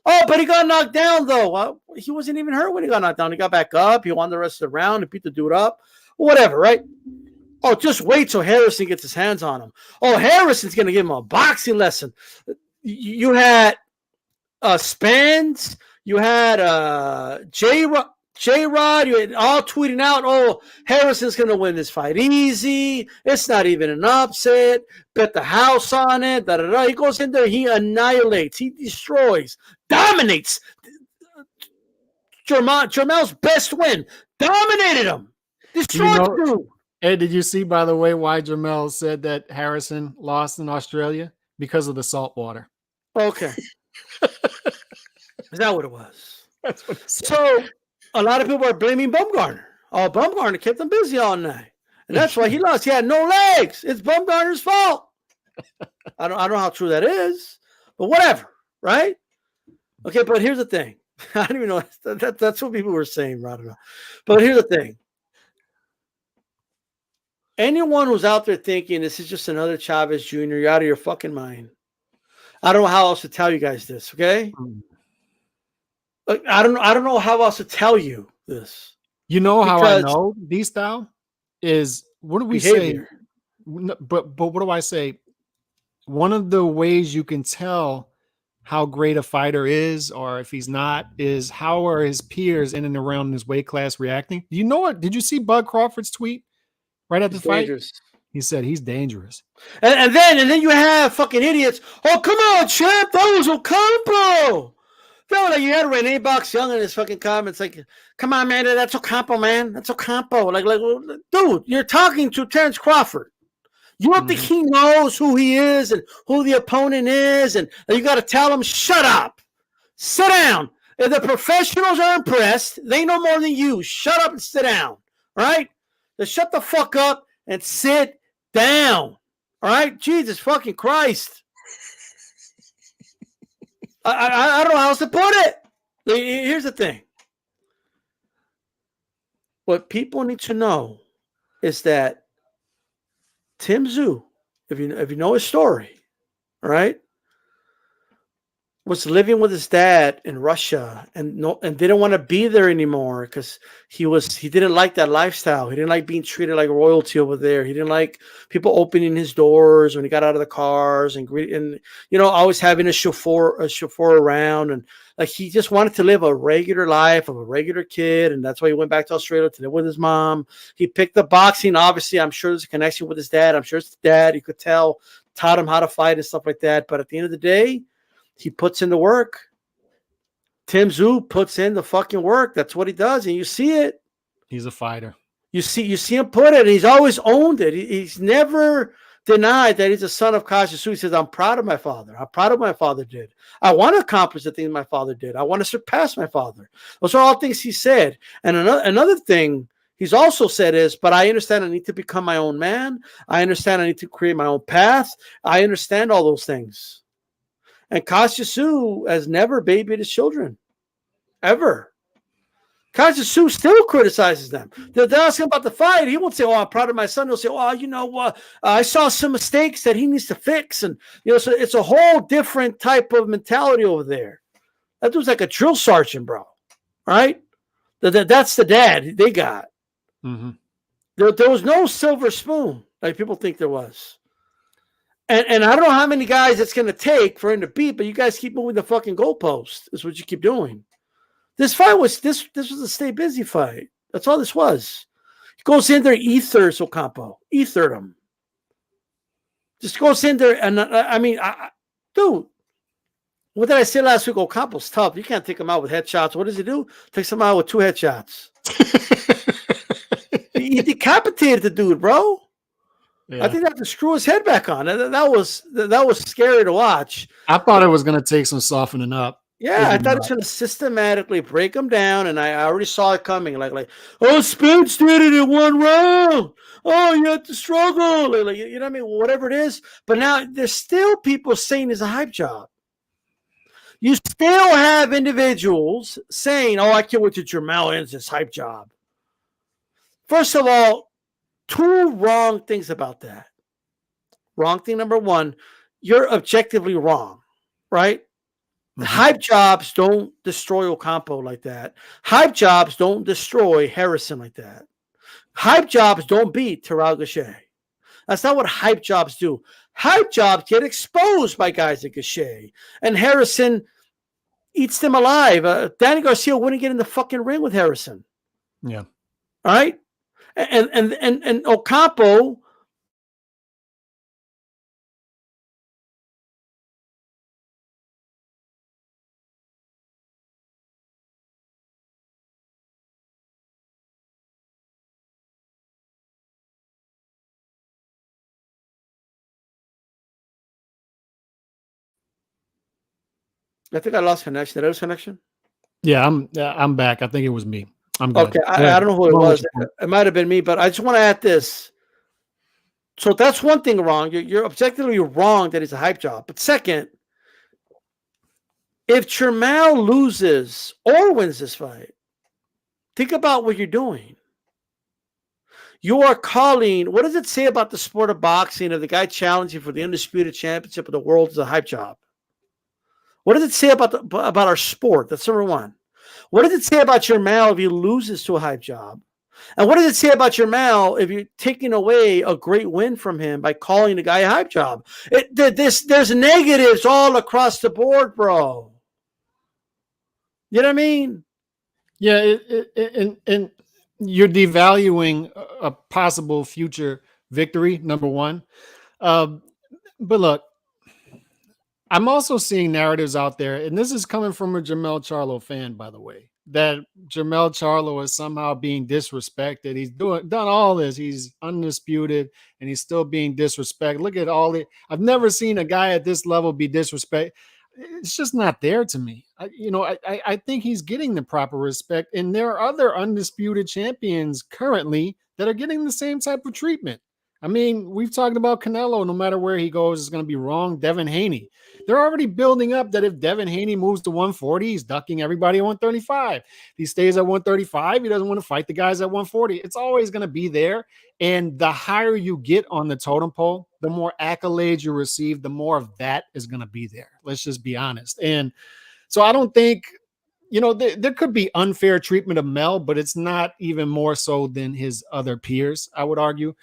Oh, but he got knocked down though. He wasn't even hurt when he got knocked down. He got back up. He won the rest of the round. He beat the dude up. Whatever, right? Oh, just wait till Harrison gets his hands on him. Oh, Harrison's gonna give him a boxing lesson. You had Spence, you had J-Rod, you had all tweeting out, oh, Harrison's going to win this fight easy. It's not even an upset. Bet the house on it. Da, da, da. He goes in there, he annihilates, he destroys, dominates. Jermell's best win. Dominated him. Destroyed the dude. Hey, did you see, by the way, why Jermell said that Harrison lost in Australia? Because of the salt water. Okay. Is that what it was? That's what it said. So a lot of people are blaming Bumgarner. Oh, Bumgarner kept him busy all night. And that's why he lost. He had no legs. It's Bumgarner's fault. I don't know how true that is, but whatever, right? Okay, but here's the thing. I don't even know. That's what people were saying, right? But here's the thing. Anyone who's out there thinking this is just another Chavez Jr., you're out of your fucking mind. I don't know how else to tell you guys this, okay? I don't know how else to tell you this. You know how I know these style is, what do we say? But what do I say? One of the ways you can tell how great a fighter is, or if he's not, is how are his peers in and around his weight class reacting? You know what? Did you see Bud Crawford's tweet right after the fight? Dangerous. He said he's dangerous. And then you have fucking idiots. Oh, come on, champ. That was Ocampo. felt like you had Renee Box Young in his fucking comments. Like, come on, man, that's Ocampo, man. That's Ocampo. Like, dude, you're talking to Terrence Crawford. You don't think he knows who he is and who the opponent is, and you got to tell him, shut up, sit down. If the professionals are impressed, they know more than you. Shut up and sit down. All right? Just shut the fuck up and sit down. All right? Jesus fucking Christ. I don't know how else to put it. Here's the thing. What people need to know is that Tim Tszyu, if you know his story, right, was living with his dad in Russia and didn't want to be there anymore because he didn't like that lifestyle. He didn't like being treated like royalty over there. He didn't like people opening his doors when he got out of the cars and always having a chauffeur around, and like he just wanted to live a regular life of a regular kid, and that's why he went back to Australia to live with his mom. He picked up boxing. Obviously, I'm sure there's a connection with his dad. I'm sure it's his dad. You could tell, taught him how to fight and stuff like that. But at the end of the day, he puts in the work. Tim Tszyu puts in the fucking work. That's what he does, and you see it. He's a fighter. You see him put it. And he's always owned it. He's never denied that he's a son of Cassius Tszyu. He says, "I'm proud of my father. I'm proud of what my father did. I want to accomplish the things my father did. I want to surpass my father." Those are all things he said. And another thing he's also said is, "But I understand I need to become my own man. I understand I need to create my own path. I understand all those things." And Cassius Tszyu has never babied his children, ever. Cassius Tszyu still criticizes them. They'll ask him about the fight. He won't say, "Oh, I'm proud of my son." He'll say, "Oh, I saw some mistakes that he needs to fix." And so it's a whole different type of mentality over there. That dude's like a drill sergeant, bro. Right? That's the dad they got. Mm-hmm. There was no silver spoon like people think there was. And I don't know how many guys it's going to take for him to beat, but you guys keep moving the fucking goalpost. Is what you keep doing. This fight was this was a stay busy fight. That's all this was. He goes in there, ethers Ocampo, ethered him. Just goes in there, and dude, what did I say last week? Ocampo's tough. You can't take him out with headshots. What does he do? Takes him out with 2 headshots. He decapitated the dude, bro. Yeah. I think they have to screw his head back on. That was scary to watch. I thought it was going to take some softening up. Yeah, I thought it's going to systematically break him down, and I already saw it coming. Like, oh, Spence did it in 1 round. Oh, you have to struggle. Like, you know what I mean? Whatever it is. But now there's still people saying it's a hype job. You still have individuals saying, "Oh, I can't wait till Jermell ends this hype job." First of all, 2 wrong things about that. Wrong thing number 1, you're objectively wrong, right? Mm-hmm. Hype jobs don't destroy Ocampo like that. Hype jobs don't destroy Harrison like that. Hype jobs don't beat Terrell Gausha. That's not what hype jobs do. Hype jobs get exposed by guys like Gausha, and Harrison eats them alive. Danny Garcia wouldn't get in the fucking ring with Harrison. Yeah. All right. And Ocampo, I think I lost connection. Did I lose connection? Yeah, I'm back. I think it was me. I'm good. Okay, I don't know who it was. It might have been me, but I just want to add this. So that's one thing wrong. You're objectively wrong that it's a hype job. But second, if Jermell loses or wins this fight, think about what you're doing. You are calling, what does it say about the sport of boxing if the guy challenging for the undisputed championship of the world is a hype job? What does it say about our sport? That's number 1. What does it say about Jermell if he loses to a hype job? And what does it say about Jermell if you're taking away a great win from him by calling the guy a hype job? There's negatives all across the board, bro. You know what I mean? Yeah, and you're devaluing a possible future victory, number 1. But look, I'm also seeing narratives out there, and this is coming from a Jermell Charlo fan, by the way, that Jermell Charlo is somehow being disrespected. He's done all this. He's undisputed, and he's still being disrespected. Look at all the. I've never seen a guy at this level be disrespected. It's just not there to me. I think he's getting the proper respect, and there are other undisputed champions currently that are getting the same type of treatment. I mean, we've talked about Canelo. No matter where he goes, it's going to be wrong. Devin Haney. They're already building up that if Devin Haney moves to 140, he's ducking everybody at 135. If he stays at 135, he doesn't want to fight the guys at 140. It's always going to be there. And the higher you get on the totem pole, the more accolades you receive, the more of that is going to be there. Let's just be honest. And so I don't think, there could be unfair treatment of Mel, but it's not even more so than his other peers, I would argue.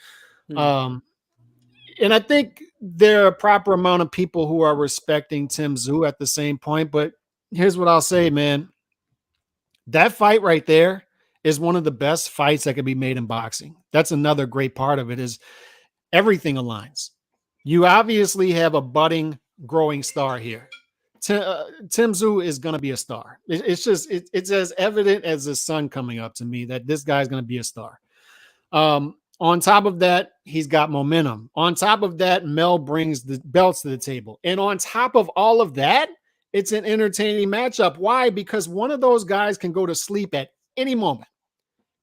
And I think there are a proper amount of people who are respecting Tim Tszyu at the same point. But here's what I'll say, man. That fight right there is one of the best fights that could be made in boxing. That's another great part of it is everything aligns. You obviously have a budding, growing star here. Tim Tszyu is going to be a star. It's as evident as the sun coming up to me that this guy's going to be a star. On top of that, he's got momentum. On top of that, Mel brings the belts to the table. And on top of all of that, it's an entertaining matchup. Why? Because one of those guys can go to sleep at any moment.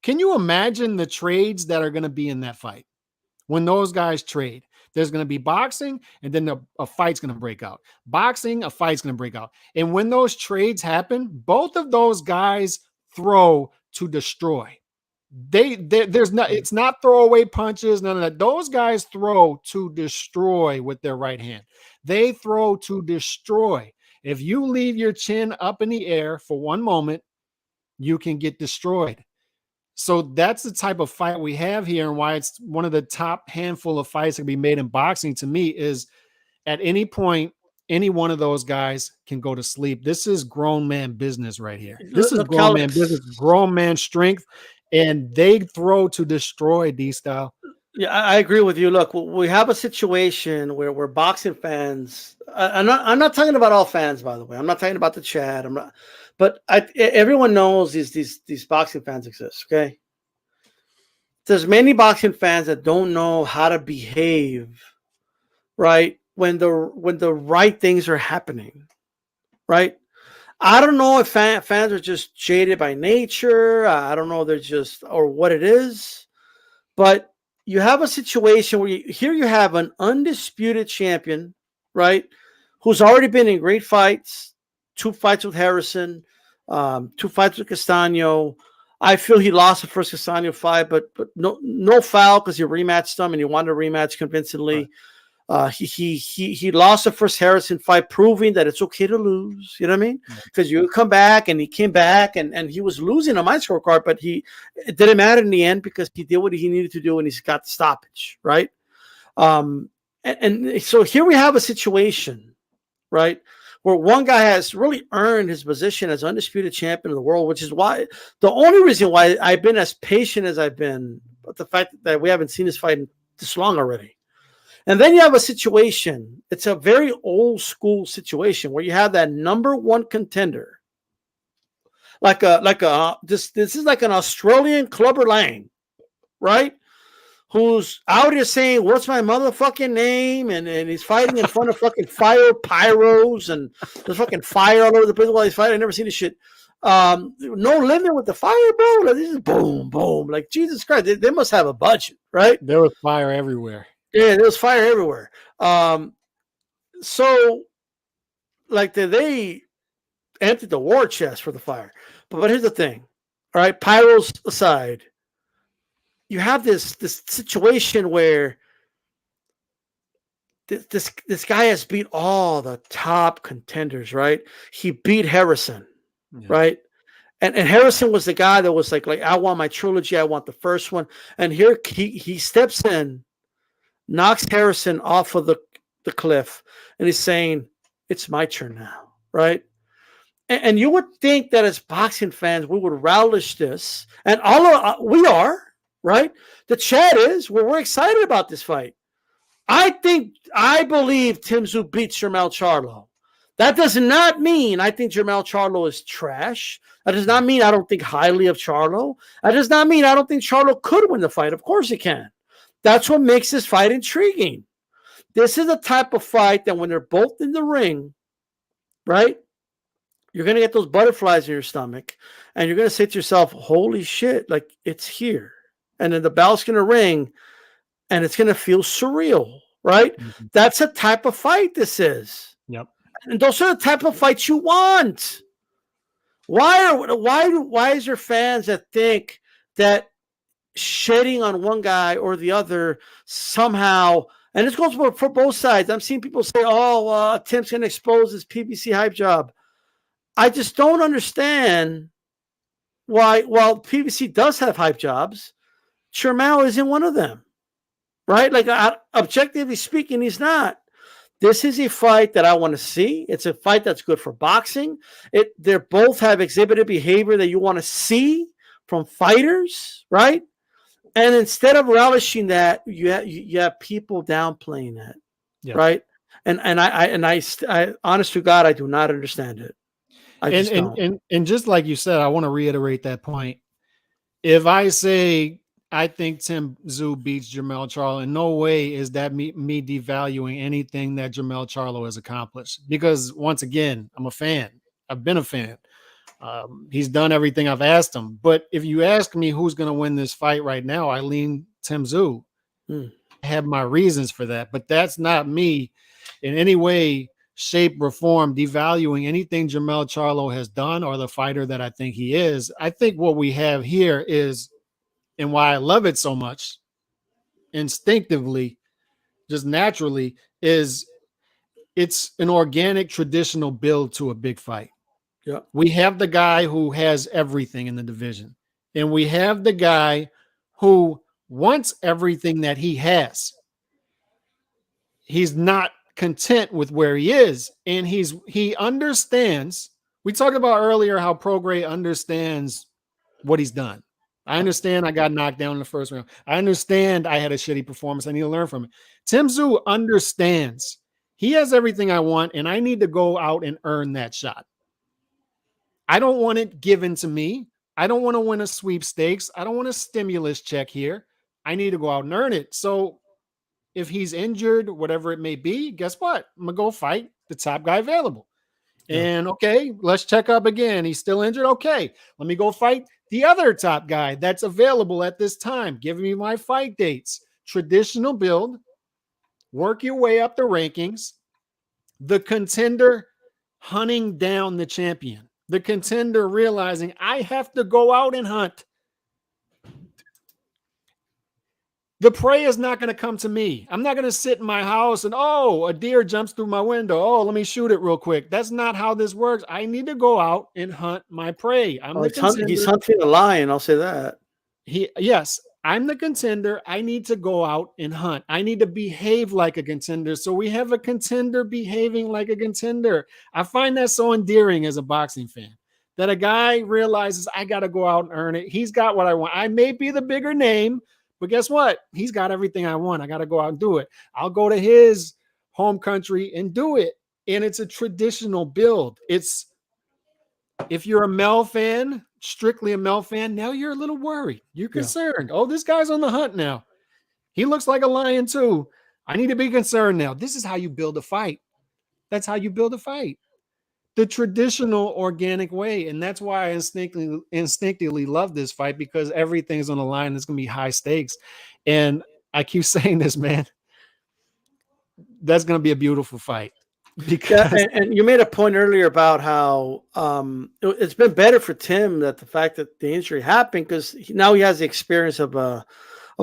Can you imagine the trades that are going to be in that fight? When those guys trade, there's going to be boxing, and then a fight's going to break out. Boxing, a fight's going to break out. And when those trades happen, both of those guys throw to destroy. It's not throwaway punches, none of that. Those guys throw to destroy with their right hand. They throw to destroy. If you leave your chin up in the air for one moment, you can get destroyed. So that's the type of fight we have here, and why it's one of the top handful of fights that can be made in boxing to me is at any point, any one of those guys can go to sleep. This is grown man business right here. This is grown man business, grown man strength. And they throw to destroy D-Style. Yeah, I agree with you. Look, we have a situation where we're boxing fans. I'm not talking about all fans, by the way. I'm not talking about the chat. But everyone knows these boxing fans exist. Okay, there's many boxing fans that don't know how to behave, right? When the right things are happening, right? I don't know if fans are just jaded by nature. I don't know they're just or what it is, but you have a situation where you have an undisputed champion, right? Who's already been in great fights, 2 fights with Harrison, 2 fights with Castano. I feel he lost the first Castano fight, but no foul because he rematched him and he won the rematch convincingly. Right. He lost the first Harrison fight, proving that it's okay to lose. You know what I mean? Because you come back, and he came back, and he was losing on my scorecard, but it didn't matter in the end because he did what he needed to do, and he's got the stoppage, right? And so here we have a situation, right, where one guy has really earned his position as undisputed champion of the world, which is why the only reason why I've been as patient as I've been, but the fact that we haven't seen this fight this long already. And then you have a situation, it's a very old school situation where you have that number one contender, this is like an Australian Clubber Lang, right? Who's out here saying, "What's my motherfucking name?" And he's fighting in front of fucking fire pyros and there's fucking fire all over the place while he's fighting. I've never seen this shit. No limit with the fire, bro. Like, this is boom, boom. Like, Jesus Christ, they must have a budget, right? There was fire everywhere. Yeah, there was fire everywhere. So, like, they emptied the war chest for the fire. But here's the thing, all right? Pyros aside, you have this situation where this guy has beat all the top contenders, right? He beat Harrison, right? And Harrison was the guy that was like, I want my trilogy. I want the first one. And here he steps in, knocks Harrison off of the cliff, and he's saying, "It's my turn now," right? And you would think that as boxing fans, we would relish this, and we are, right? The chat is, we're excited about this fight. I believe Tim Tszyu beats Jermell Charlo. That does not mean I think Jermell Charlo is trash. That does not mean I don't think highly of Charlo. That does not mean I don't think Charlo could win the fight. Of course he can. That's what makes this fight intriguing. This is a type of fight that when they're both in the ring, right, you're going to get those butterflies in your stomach, and you're going to say to yourself, holy shit, like, it's here. And then the bell's going to ring, and it's going to feel surreal, right? Mm-hmm. That's a type of fight this is. Yep. And those are the type of fights you want. Why is there fans that think that shedding on one guy or the other somehow, and this goes for both sides. I'm seeing people say, Tim's going to expose his PBC hype job. I just don't understand why, while PBC does have hype jobs, Jermell isn't one of them, right? Like, objectively speaking, he's not. This is a fight that I want to see. It's a fight that's good for boxing. They both have exhibited behavior that you want to see from fighters, right? And instead of relishing that, you have people downplaying that, right? And I honest to God, I do not understand it. And just like you said, I want to reiterate that point. If I say I think Tim Tszyu beats Jermell Charlo, in no way is that me devaluing anything that Jermell Charlo has accomplished. Because once again, I'm a fan. I've been a fan. He's done everything I've asked him. But if you ask me who's going to win this fight right now, I lean Tim Tszyu. I have my reasons for that. But that's not me in any way, shape, or form devaluing anything Jermell Charlo has done or the fighter that I think he is. I think what we have here is, and why I love it so much, instinctively, just naturally, is it's an organic, traditional build to a big fight. Yeah. We have the guy who has everything in the division, and we have the guy who wants everything that he has. He's not content with where he is, and he understands. We talked about earlier how Prograis understands what he's done. I understand I got knocked down in the first round. I understand I had a shitty performance. I need to learn from it. Tim Tszyu understands he has everything I want, and I need to go out and earn that shot. I don't want it given to me. I don't want to win a sweepstakes. I don't want a stimulus check here. I need to go out and earn it. So if he's injured, whatever it may be, guess what? I'm going to go fight the top guy available. And okay, let's check up again. He's still injured. Okay, let me go fight the other top guy that's available at this time. Give me my fight dates. Traditional build. Work your way up the rankings. The contender hunting down the champion. The contender realizing I have to go out and hunt. The prey is not going to come to me. I'm not going to sit in my house and, a deer jumps through my window. Oh, let me shoot it real quick. That's not how this works. I need to go out and hunt my prey. He's hunting a lion. I'll say that. Yes, I'm the contender. I need to go out and hunt. I need to behave like a contender. So we have a contender behaving like a contender. I find that so endearing as a boxing fan, that a guy realizes I got to go out and earn it. He's got what I want. I may be the bigger name, but guess what? He's got everything I want. I got to go out and do it. I'll go to his home country and do it. And it's a traditional build. It's, if you're a Mel fan, strictly a Mel fan, now you're a little worried. You're concerned. Oh, this guy's on the hunt now. He looks like a lion too. I need to be concerned now. This is how you build a fight. That's how you build a fight. The traditional organic way. And that's why I instinctively love this fight, because everything's on the line. It's going to be high stakes. And I keep saying this, man, that's going to be a beautiful fight. Because and you made a point earlier about how it's been better for Tim that the fact that the injury happened, because now he has the experience of a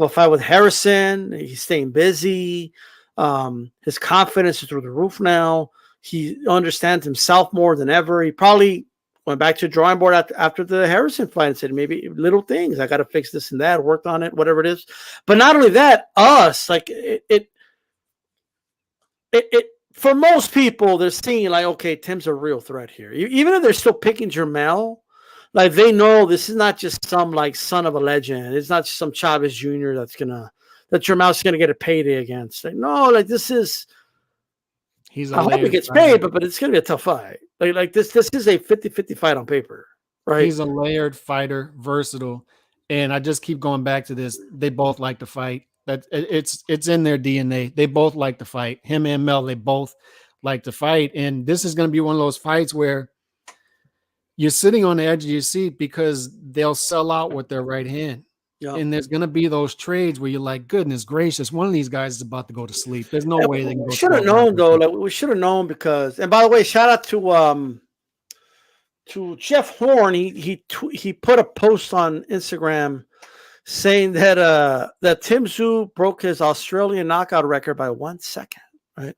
fight with Harrison. He's staying busy. His confidence is through the roof now. He understands himself more than ever. He probably went back to the drawing board after the Harrison fight and said, maybe little things. I got to fix this and that, worked on it, whatever it is. But not only that, it for most people, they're seeing like, okay, Tim's a real threat here. Even if they're still picking Jermell, like they know this is not just some like son of a legend. It's not just some Chavez Jr. that Jermell's gonna get a payday against. Like, no, like this is. He's a I hope he layered gets fighter. paid, but it's gonna be a tough fight. Like this is a 50-50 fight on paper, right? He's a layered fighter, versatile, and I just keep going back to this. They both like to fight. It's in their DNA. They both like to fight. Him and Mel, they both like to fight, and this is going to be one of those fights where you're sitting on the edge of your seat because they'll sell out with their right hand. Yeah. And there's going to be those trades where you're like, goodness gracious, one of these guys is about to go to sleep. There's no way they can go. Should have known though. Like we should have known because. And by the way, shout out to Jeff Horn. He put a post on Instagram saying that that Tim Tszyu broke his Australian knockout record by 1 second. Right?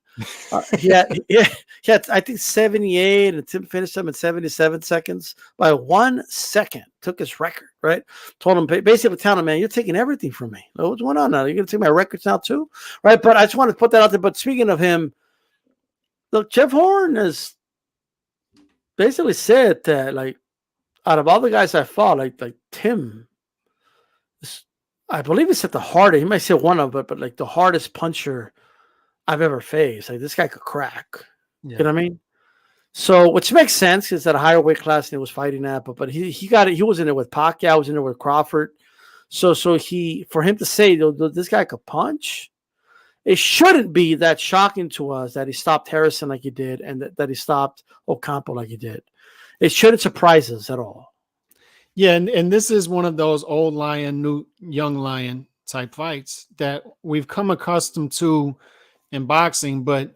He had I think 78, and Tim finished him in 77 seconds by 1 second. Took his record. Right? Told him basically, telling him, man, you're taking everything from me. What's going on now? You're gonna take my records now too, right? But I just want to put that out there. But speaking of him, look, Jeff Horn has basically said that, like, out of all the guys I fought, like Tim, I believe he said the hardest. He might say one of it, but like the hardest puncher I've ever faced. Like this guy could crack. Yeah. You know what I mean? So, which makes sense. He's at a higher weight class than he was fighting at, but he got it. He was in there with Pacquiao. Was in there with Crawford. So for him to say this guy could punch, it shouldn't be that shocking to us that he stopped Harrison like he did, and that he stopped Ocampo like he did. It shouldn't surprise us at all. Yeah, and this is one of those old lion, new young lion type fights that we've come accustomed to in boxing, but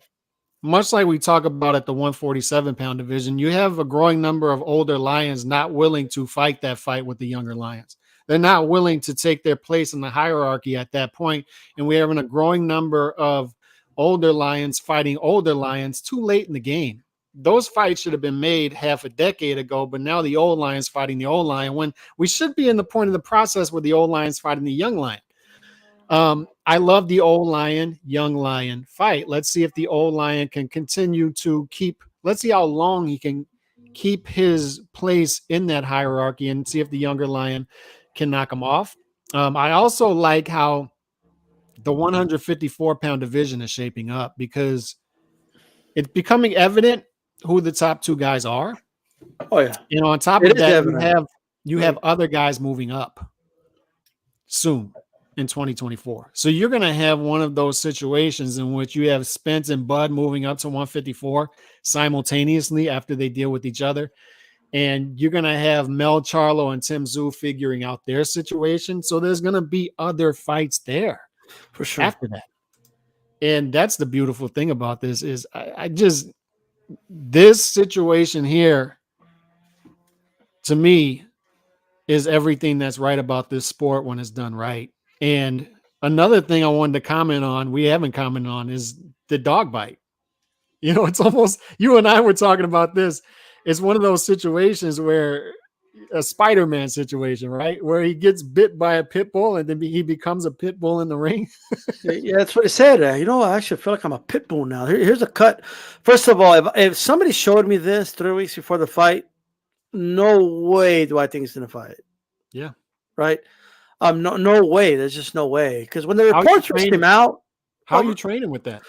much like we talk about at the 147-pound division, you have a growing number of older lions not willing to fight that fight with the younger lions. They're not willing to take their place in the hierarchy at that point, and we're having a growing number of older lions fighting older lions too late in the game. Those fights should have been made half a decade ago, but now the old lion's fighting the old lion when we should be in the point of the process where the old lion's fighting the young lion. I love the old lion, young lion fight. Let's see if the old lion can continue to let's see how long he can keep his place in that hierarchy and see if the younger lion can knock him off. I also like how the 154-pound division is shaping up because it's becoming evident who the top two guys are. Oh yeah. And on top of that, you have other guys moving up soon in 2024. So you're going to have one of those situations in which you have Spence and Bud moving up to 154 simultaneously after they deal with each other. And you're going to have Mel Charlo and Tim Tszyu figuring out their situation. So there's going to be other fights there for sure after that. And that's the beautiful thing about this is this situation here, to me, is everything that's right about this sport when it's done right. And another thing I wanted to comment on, we haven't commented on, is the dog bite. You know, it's almost, you and I were talking about this. It's one of those situations where a Spider-Man situation, right? Where he gets bit by a pit bull and then he becomes a pit bull in the ring. Yeah, that's what he said. You know, I actually feel like I'm a pit bull now. Here's a cut. First of all, if somebody showed me this 3 weeks before the fight, no way do I think he's going to fight. Yeah. Right? No way. There's just no way. Because when the report first came out, how are you training with that?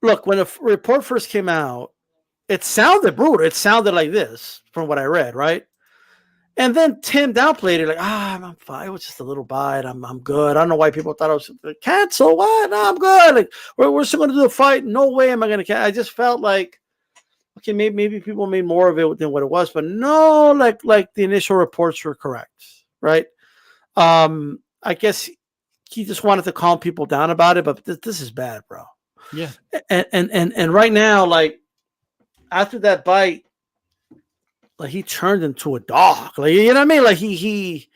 Look, when the report first came out, it sounded brutal. It sounded like this from what I read, right? And then Tim downplayed it, like, I'm fine. It was just a little bite. I'm good. I don't know why people thought I was cancel. What? No, I'm good. Like, we're still going to do the fight. No way am I going to cancel. I just felt like, okay, maybe people made more of it than what it was, but no, like the initial reports were correct, right? I guess he just wanted to calm people down about it, but this is bad, bro. Yeah. And right now, like after that bite, like he turned into a dog. Like, you know what I mean? Like he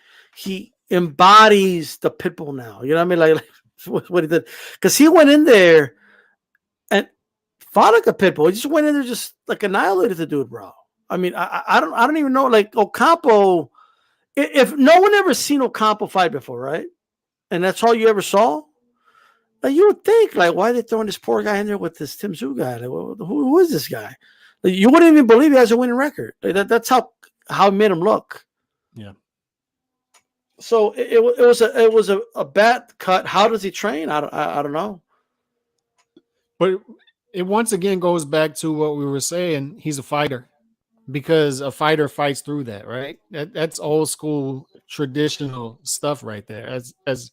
embodies the pit bull now. You know what I mean? Like what he did. Because he went in there and fought like a pit bull. He just went in there just like annihilated the dude, bro. I mean, I don't even know. Like Ocampo, if no one ever seen Ocampo fight before, right? And that's all you ever saw, like you would think, like, why are they throwing this poor guy in there with this Tim Tszyu guy? Like, who is this guy? Like, you wouldn't even believe he has a winning record. Like, that's how it made him look. Yeah. So it was a bad cut. How does he train? I don't know. But it once again goes back to what we were saying. He's a fighter because a fighter fights through that, right? That's old school traditional stuff right there. As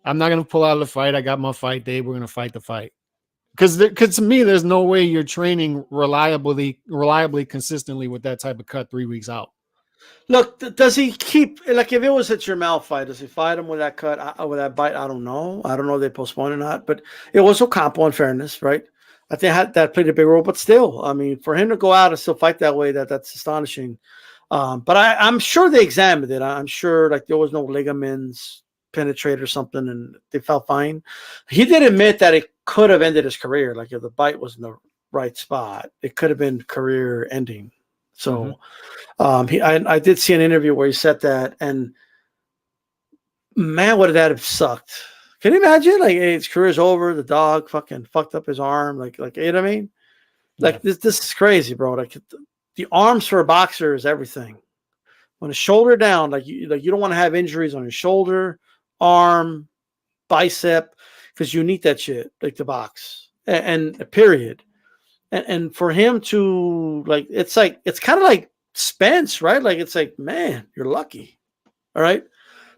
I'm not going to pull out of the fight. I got my fight day. We're going to fight the fight. Because to me, there's no way you're training reliably, consistently with that type of cut 3 weeks out. Look, does he keep, like, if it was a Jermell fight, does he fight him with that cut, with that bite? I don't know. I don't know if they postponed or not, but it was Ocampo, in fairness, right? I think that played a big role, but still, I mean, for him to go out and still fight that way, that's astonishing. But I'm sure they examined it. I'm sure, like, there was no ligaments penetrate or something, and they felt fine. He did admit that it could have ended his career. Like, if the bite was in the right spot, it could have been career ending. So, I did see an interview where he said that, and man, would that have sucked? Can you imagine? Like, hey, his career's over. The dog fucking fucked up his arm. Like, you know what I mean? Like, this is crazy, bro. Like, the arms for a boxer is everything. When a shoulder down, like you don't want to have injuries on your shoulder, arm, bicep, because you need that shit, like, the box, and period. And for him to, like, it's kind of like Spence, right? Like, it's like, man, you're lucky. All right.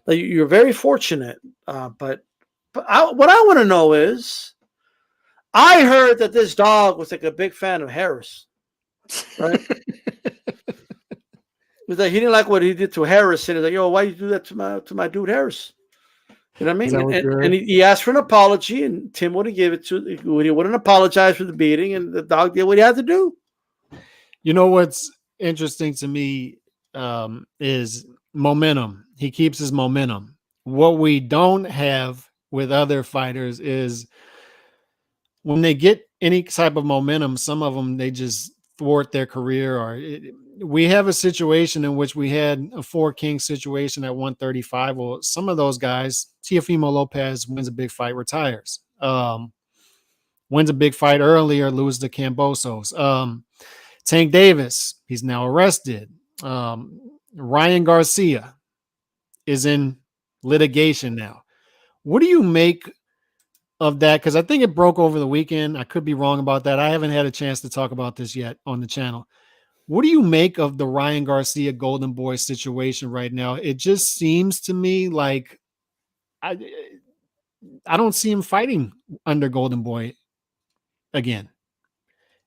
Like, you're very fortunate. But what I want to know is, I heard that this dog was like a big fan of Harris, right? He didn't like what he did to Harris. And he's like, yo, why you do that to my dude Harris? You know what I mean? And he asked for an apology, and Tim wouldn't give it to. He wouldn't apologize for the beating, and the dog did what he had to do. You know what's interesting to me is momentum. He keeps his momentum. What we don't have with other fighters is when they get any type of momentum, some of them, they just thwart their career. We have a situation in which we had a Four King situation at 135. Well, some of those guys, Teofimo Lopez wins a big fight, retires. Wins a big fight earlier, loses to Cambosos. Tank Davis, he's now arrested. Ryan Garcia is in litigation now. What do you make of that? Because I think it broke over the weekend. I could be wrong about that. I haven't had a chance to talk about this yet on the channel. What do you make of the Ryan Garcia Golden Boy situation right now? It just seems to me like I don't see him fighting under Golden Boy again.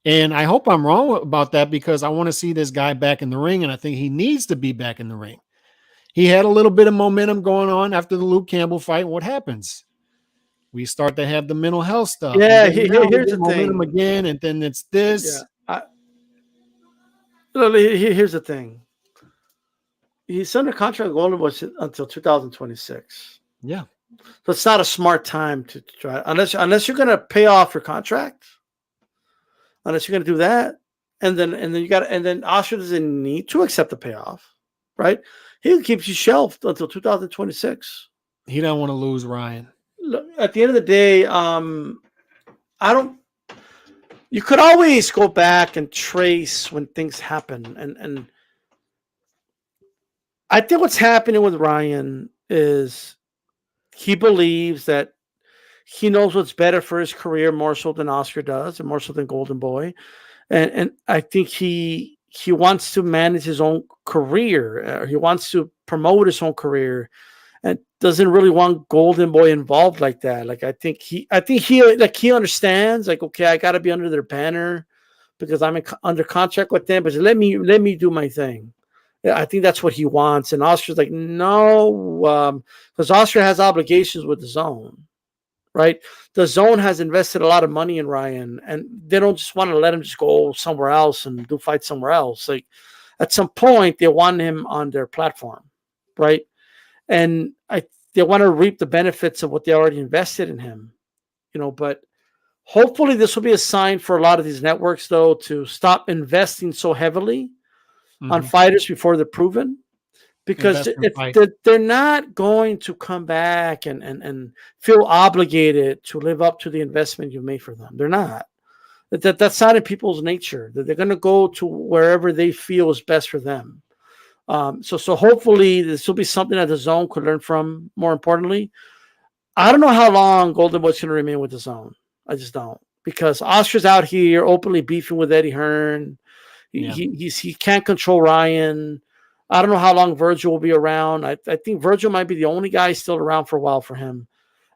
And I hope I'm wrong about that, because I want to see this guy back in the ring, and I think he needs to be back in the ring. He had a little bit of momentum going on after the Luke Campbell fight. What happens? We start to have the mental health stuff. Yeah, here's the momentum thing again, and then it's this. Yeah. Here's the thing. He's under contract with Golden Boy until 2026. Yeah. So it's not a smart time to try, unless you're going to pay off your contract. Unless you're going to do that, and then Oscar doesn't need to accept the payoff, right? He keeps you shelved until 2026. He don't want to lose Ryan. Look, at the end of the day, you could always go back and trace when things happen. And I think what's happening with Ryan is he believes that he knows what's better for his career more so than Oscar does, and more so than Golden Boy. And I think he wants to manage his own career. He wants to promote his own career, and doesn't really want Golden Boy involved like that. Like, I think he understands, like, okay, I got to be under their banner because I'm under contract with them, but let me do my thing. Yeah, I think that's what he wants. And Oscar's like, no, because Oscar has obligations with the Zone, right? The Zone has invested a lot of money in Ryan, and they don't just want to let him just go somewhere else and do fight somewhere else. Like, at some point, they want him on their platform, right? And they want to reap the benefits of what they already invested in him, but hopefully this will be a sign for a lot of these networks, though, to stop investing so heavily on fighters before they're proven, because if they're not going to come back and feel obligated to live up to the investment you made for them. They're not. That's not in people's nature. They're going to go to wherever they feel is best for them. So hopefully this will be something that the Zone could learn from. More importantly, I don't know how long Golden Boy's going to remain with the Zone. I just don't. because Oscar's out here openly beefing with Eddie Hearn. Yeah. He can't control Ryan. I don't know how long Virgil will be around. I think Virgil might be the only guy still around for a while for him.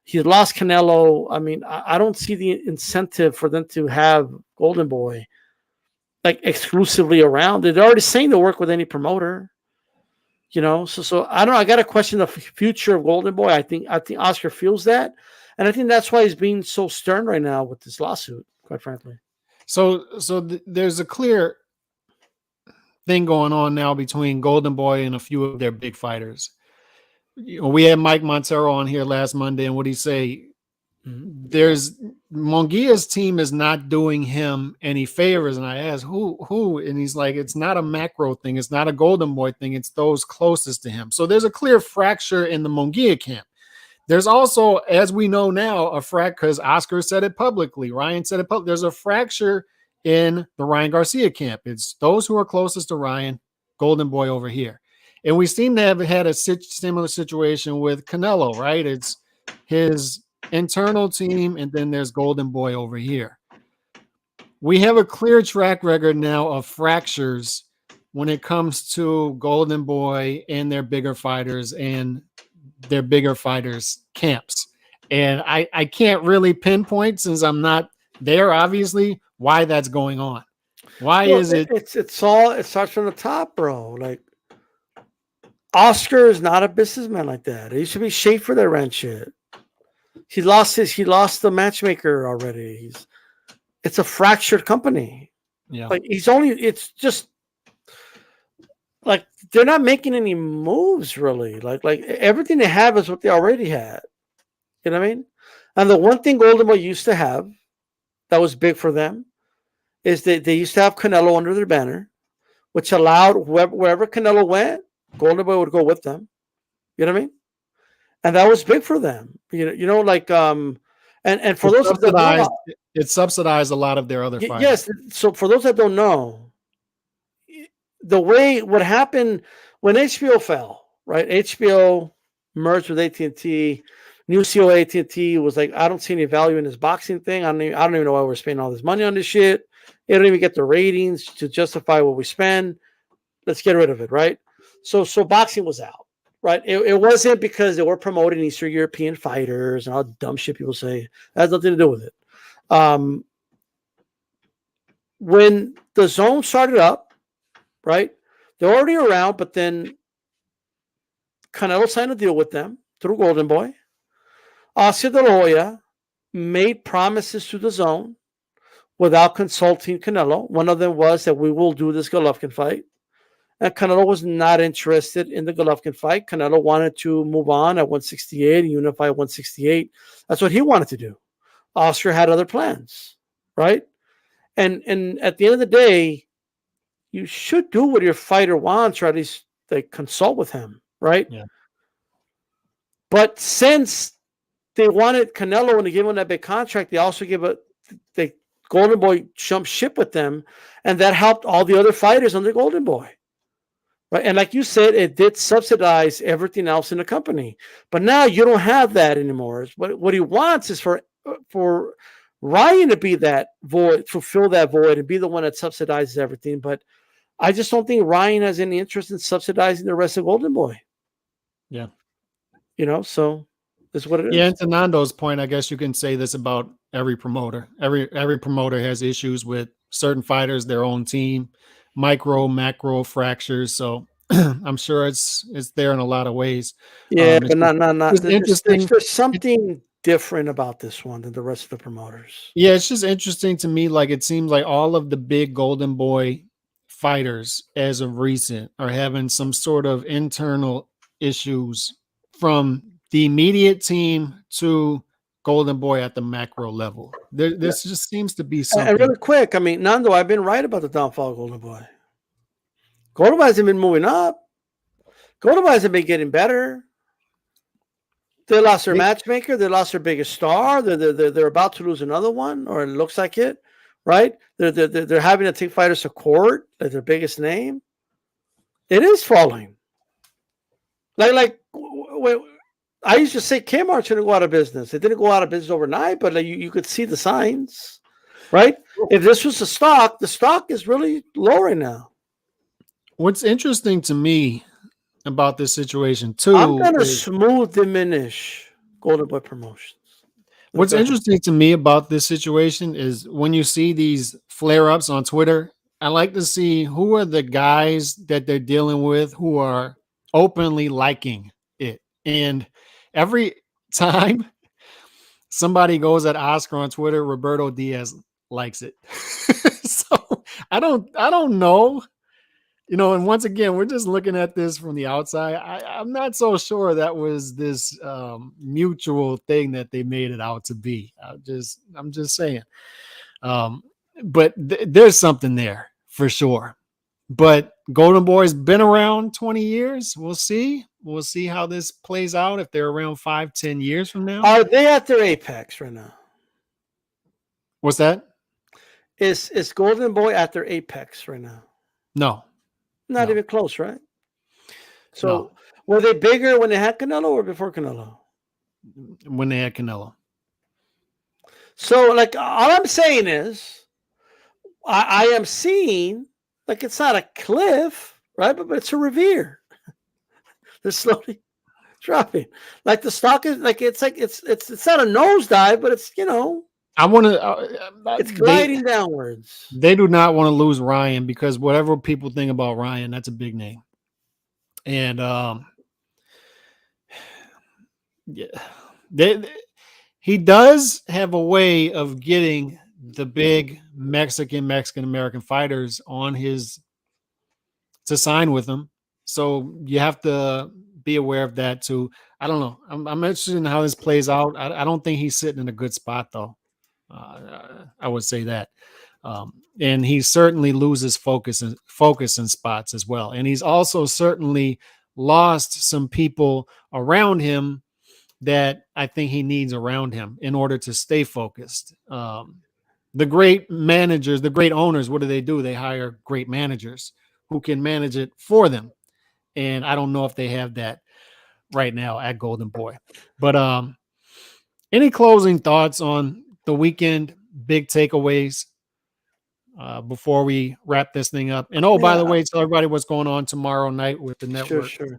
He lost Canelo. I mean, I don't see the incentive for them to have Golden Boy like exclusively around. They're already saying they'll work with any promoter. So I don't know. I got to question the future of Golden Boy. I think Oscar feels that, and I think that's why he's being so stern right now with this lawsuit. Quite frankly, So there's a clear thing going on now between Golden Boy and a few of their big fighters. We had Mike Montero on here last Monday, and what he say? There's Munguia's team is not doing him any favors, and I asked who, and he's like, it's not a macro thing, it's not a Golden Boy thing, it's those closest to him. So there's a clear fracture in the Munguia camp. There's also, as we know now, a because Oscar said it publicly, Ryan said it publicly. There's a fracture in the Ryan Garcia camp. It's those who are closest to Ryan, Golden Boy over here. And we seem to have had a similar situation with Canelo, right? It's his internal team, and then there's Golden Boy over here. We have a clear track record now of fractures when it comes to Golden Boy and their bigger fighters and their bigger fighters camps. And I can't really pinpoint, since I'm not there, obviously, why that's going on. Why is it? It starts from the top, bro. Like, Oscar is not a businessman like that. It used to be Schaefer that ran shit. He lost the matchmaker already. It's a fractured company. Yeah. Like, it's just like they're not making any moves really. Like everything they have is what they already had. You know what I mean? And the one thing Golden Boy used to have that was big for them is that they used to have Canelo under their banner, which allowed wherever Canelo went, Golden Boy would go with them. You know what I mean? And that was big for them. And for those that don't know, it subsidized a lot of their other fighters. Yes. So for those that don't know, what happened when HBO fell, right? HBO merged with AT&T. New CEO AT&T was like, I don't see any value in this boxing thing. I don't even know why we're spending all this money on this shit. It don't even get the ratings to justify what we spend. Let's get rid of it, right? So boxing was out, right? It wasn't because they were promoting Eastern European fighters and all dumb shit people say. That has nothing to do with it. When the zone started up, right? They're already around, but then Canelo signed a deal with them through Golden Boy. Oscar De La Hoya made promises to the zone without consulting Canelo. One of them was that we will do this Golovkin fight. And Canelo was not interested in the Golovkin fight. Canelo wanted to move on at 168 and unify 168. That's what he wanted to do. Oscar had other plans, right? And at the end of the day, you should do what your fighter wants, or at least consult with him, right? Yeah. But since they wanted Canelo and they gave him that big contract, they also gave Golden Boy jumped ship with them, and that helped all the other fighters under Golden Boy. Right. And like you said, it did subsidize everything else in the company. But now you don't have that anymore. What he wants is for Ryan to be that void, fulfill that void, and be the one that subsidizes everything. But I just don't think Ryan has any interest in subsidizing the rest of Golden Boy. Yeah. So that's what it is. Yeah, and to Nando's point, I guess you can say this about every promoter. Every promoter has issues with certain fighters, their own team, micro, macro fractures. So I'm sure it's there in a lot of ways. Yeah, but not. It's interesting. There's something different about this one than the rest of the promoters. Yeah, it's just interesting to me. Like, it seems like all of the big Golden Boy fighters as of recent are having some sort of internal issues, from the immediate team to Golden Boy at the macro level. This just seems to be something. And really quick, I mean, Nando, I've been right about the downfall of Golden Boy. Golden Boy hasn't been moving up. Golden Boy hasn't been getting better. They lost their matchmaker. They lost their biggest star. They're about to lose another one, or it looks like it, right? They're having to take fighters to court as their biggest name. It is falling. Like I used to say Kmart's going to go out of business. It didn't go out of business overnight, but you could see the signs. right? If this was the stock is really low right now. What's interesting to me about this situation I'm too gonna is smooth diminish Golden Boy Promotions. what's Go ahead. interesting to me about this situation is when you see these flare-ups on Twitter, I like to see who are the guys that they're dealing with who are openly liking it. And every time somebody goes at Oscar on Twitter, Roberto Diaz likes it. So I don't know. And once again, we're just looking at this from the outside. I'm not so sure that was this mutual thing that they made it out to be. I'm just saying. But there's something there for sure. But Golden Boy's been around 20 years. We'll see. We'll see how this plays out if they're around 5-10 years from now. Are they at their apex right now? What's that? Is Golden Boy at their apex right now? No. Not No. even close, right? So No. were they bigger when they had Canelo or before Canelo? When they had Canelo. So, like, all I'm saying is, I am seeing, like, it's not a cliff, right? But it's a revere. They're slowly dropping. Like the stock is like it's not a nosedive, but it's I want to. it's gliding downwards. They do not want to lose Ryan because whatever people think about Ryan, that's a big name. And yeah, he does have a way of getting the big Mexican American fighters on to sign with him. So you have to be aware of that too. I don't know. I'm interested in how this plays out. I don't think he's sitting in a good spot though. I would say that. And he certainly loses focus in spots as well. And he's also certainly lost some people around him that I think he needs around him in order to stay focused. The great managers, the great owners, what do? They hire great managers who can manage it for them. And I don't know if they have that right now at Golden Boy. But any closing thoughts on the weekend, big takeaways before we wrap this thing up? And by the way, tell everybody what's going on tomorrow night with the network. Sure.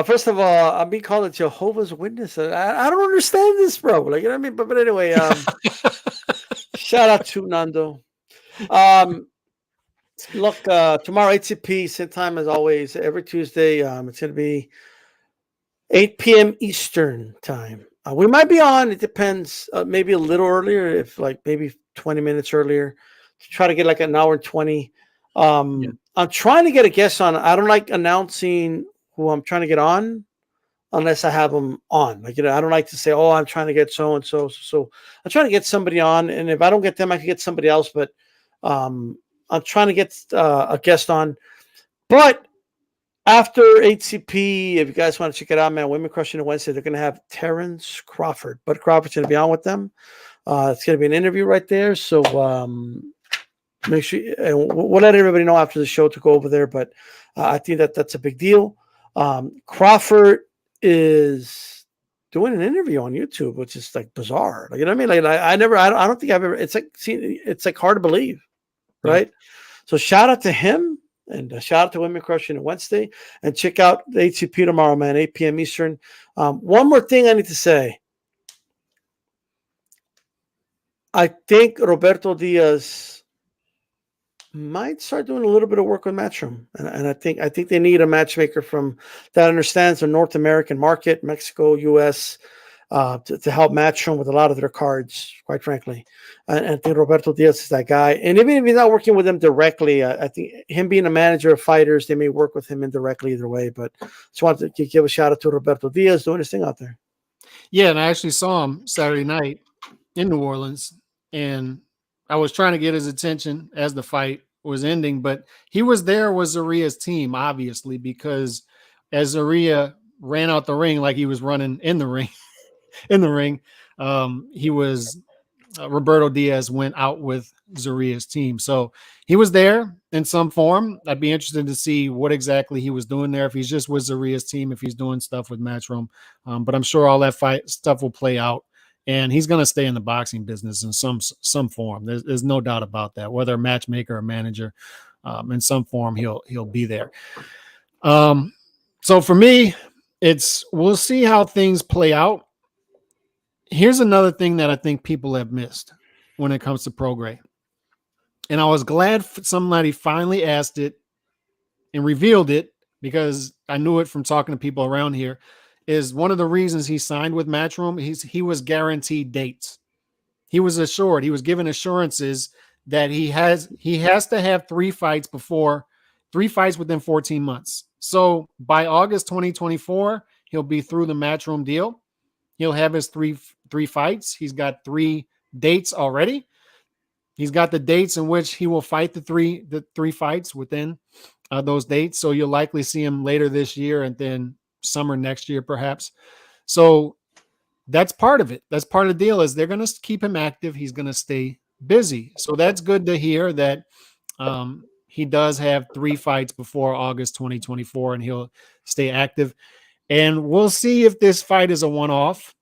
First of all, I'm being called a Jehovah's Witness. I don't understand this, bro. Like, you know what I mean? But anyway, shout out to Nando. Look, tomorrow ATP, same time as always, every Tuesday. It's going to be 8 p.m. Eastern time. We might be on. It depends. Maybe a little earlier, if like maybe 20 minutes earlier. Try to get like an hour and 20. I'm trying to get a guest on. I don't like announcing who I'm trying to get on unless I have them on. Like, I don't like to say, oh, I'm trying to get so and so. So I'm trying to get somebody on, and if I don't get them, I can get somebody else. But I'm trying to get a guest on. But after HCP, if you guys want to check it out, man, Women Crushing it Wednesday, they're going to have Terrence Crawford. Bud Crawford's going to be on with them. It's going to be an interview right there. So make sure we'll let everybody know after the show to go over there. But I think that's a big deal. Crawford is doing an interview on YouTube, which is like bizarre. Like, you know what I mean? Like, I don't think I've ever. It's like hard to believe, right? Yeah. So shout out to him. And shout out to Women Crushing it Wednesday. And check out the HCP tomorrow, man, 8 p.m. Eastern. One more thing I need to say. I think Roberto Diaz might start doing a little bit of work with Matchroom. And I think they need a matchmaker that understands the North American market, Mexico, U.S., to help Matchroom with a lot of their cards, quite frankly. And I think Roberto Diaz is that guy. And even if he's not working with them directly, I think him being a manager of fighters, they may work with him indirectly either way. But just wanted to give a shout out to Roberto Diaz doing his thing out there. Yeah, and I actually saw him Saturday night in New Orleans, and I was trying to get his attention as the fight was ending, but he was there with Zaria's team, obviously, because as Zaria ran out the ring like he was running in the ring, he was Roberto Diaz went out with Zaria's team. So he was there in some form. I'd be interested to see what exactly he was doing there, if he's just with Zaria's team, if he's doing stuff with Matchroom. But I'm sure all that fight stuff will play out and he's going to stay in the boxing business in some form. There's no doubt about that. Whether a matchmaker or manager, in some form, he'll be there. So for me, we'll see how things play out. Here's another thing that I think people have missed when it comes to Prograis. And I was glad somebody finally asked it and revealed it, because I knew it from talking to people around here. Is one of the reasons he signed with Matchroom, he was guaranteed dates. He was assured, he was given assurances that he has to have 3 fights within 14 months. So by August 2024, he'll be through the Matchroom deal. He'll have his three fights. He's got 3 dates already. He's got the dates in which he will fight the three fights within those dates. So you'll likely see him later this year and then summer next year, perhaps. So that's part of it. That's part of the deal, is they're going to keep him active. He's going to stay busy. So that's good to hear that he does have 3 fights before August 2024, and he'll stay active. And we'll see if this fight is a one-off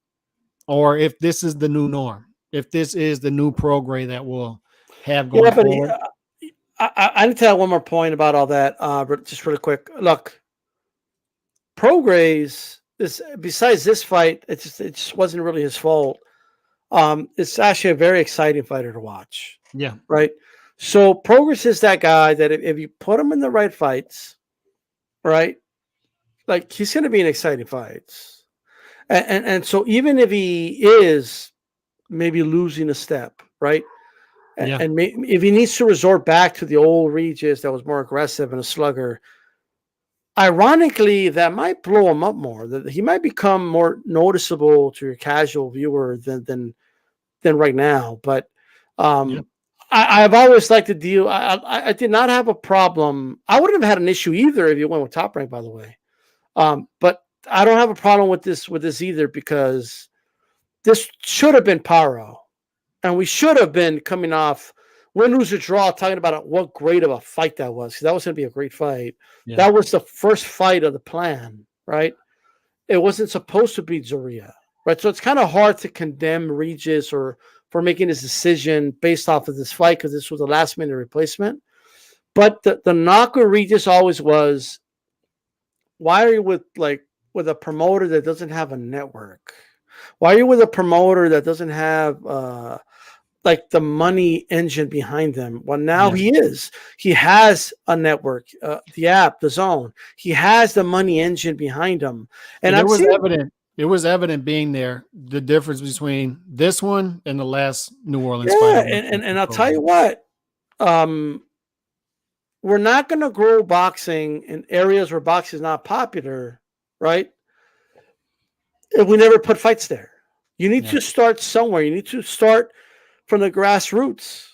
or if this is the new norm, if this is the new Prograis that we'll have going forward. I need to add one more point about all that, just really quick. Look, Prograis, besides this fight, it just wasn't really his fault. It's actually a very exciting fighter to watch. Yeah. Right. So Prograis is that guy that if you put him in the right fights, right, like he's going to be in exciting fights. And so even if he is maybe losing a step, right, yeah. and if he needs to resort back to the old Regis that was more aggressive and a slugger, ironically, that might blow him up more. That he might become more noticeable to your casual viewer than right now. But I've always liked the deal. I did not have a problem. I wouldn't have had an issue either if you went with Top Rank, by the way. But I don't have a problem with this either, because this should have been Paro, and we should have been coming off win, lose, or draw, talking about what great of a fight that was, because that was going to be a great fight. Yeah. That was the first fight of the plan, right? It wasn't supposed to be Zorrilla, right? So it's kind of hard to condemn Regis or for making his decision based off of this fight, because this was a last-minute replacement. But the knock with Regis always was, why are you with a promoter that doesn't have a network? Why are you with a promoter that doesn't have the money engine behind them? Well, now he is. He has a network, the app, the Zone. He has the money engine behind him, and it was evident. It was evident being there, the difference between this one and the last New Orleans fight. And I'll tell you what, we're not going to grow boxing in areas where boxing is not popular, right? If we never put fights there. You need to start somewhere. You need to start from the grassroots,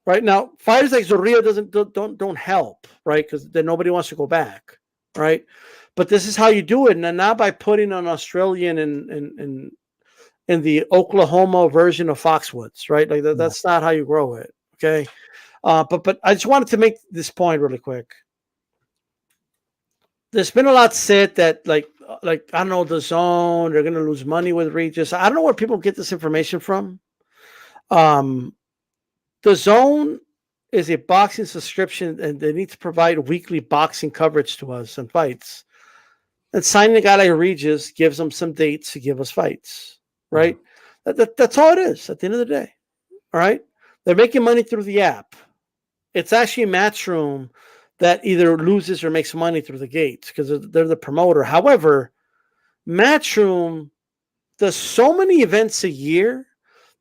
right? Now, fighters like Zorrilla don't help, right? Because then nobody wants to go back, right? But this is how you do it, and not by putting an Australian in the Oklahoma version of Foxwoods, right? Like that's not how you grow it, okay? But I just wanted to make this point really quick. There's been a lot said that like I don't know, the Zone, they're going to lose money with Regis. I don't know where people get this information from. The Zone is a boxing subscription, and they need to provide weekly boxing coverage to us and fights. And signing a guy like Regis gives them some dates to give us fights, right? That's all it is at the end of the day, all right? They're making money through the app. It's actually Matchroom that either loses or makes money through the gates because they're the promoter. However, Matchroom does so many events a year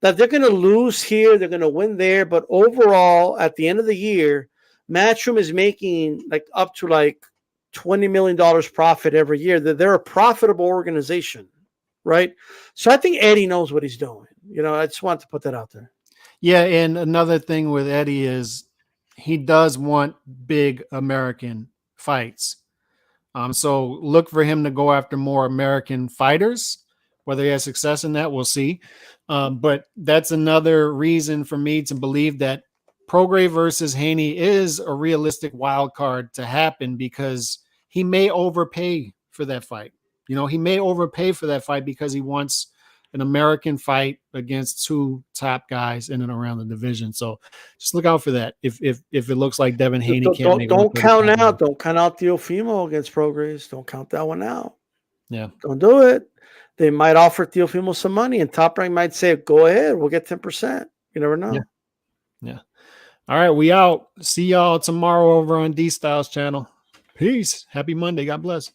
that they're going to lose here, they're going to win there, but overall, at the end of the year, Matchroom is making up to $20 million profit every year. They're a profitable organization, right? So I think Eddie knows what he's doing. I just wanted to put that out there. Yeah, and another thing with Eddie is he does want big American fights. So look for him to go after more American fighters. Whether he has success in that, we'll see. But that's another reason for me to believe that Prograis versus Haney is a realistic wild card to happen, because he may overpay for that fight. He may overpay for that fight because he wants an American fight against two top guys in and around the division. So just look out for that. If it looks like Devin Haney can't make don't count out Teofimo against Prograis. Don't count that one out. Yeah, don't do it. They might offer Teofimo some money, and Top Rank might say, "Go ahead, we'll get 10%." You never know. Yeah. All right, we out. See y'all tomorrow over on D Styles channel. Peace. Happy Monday. God bless.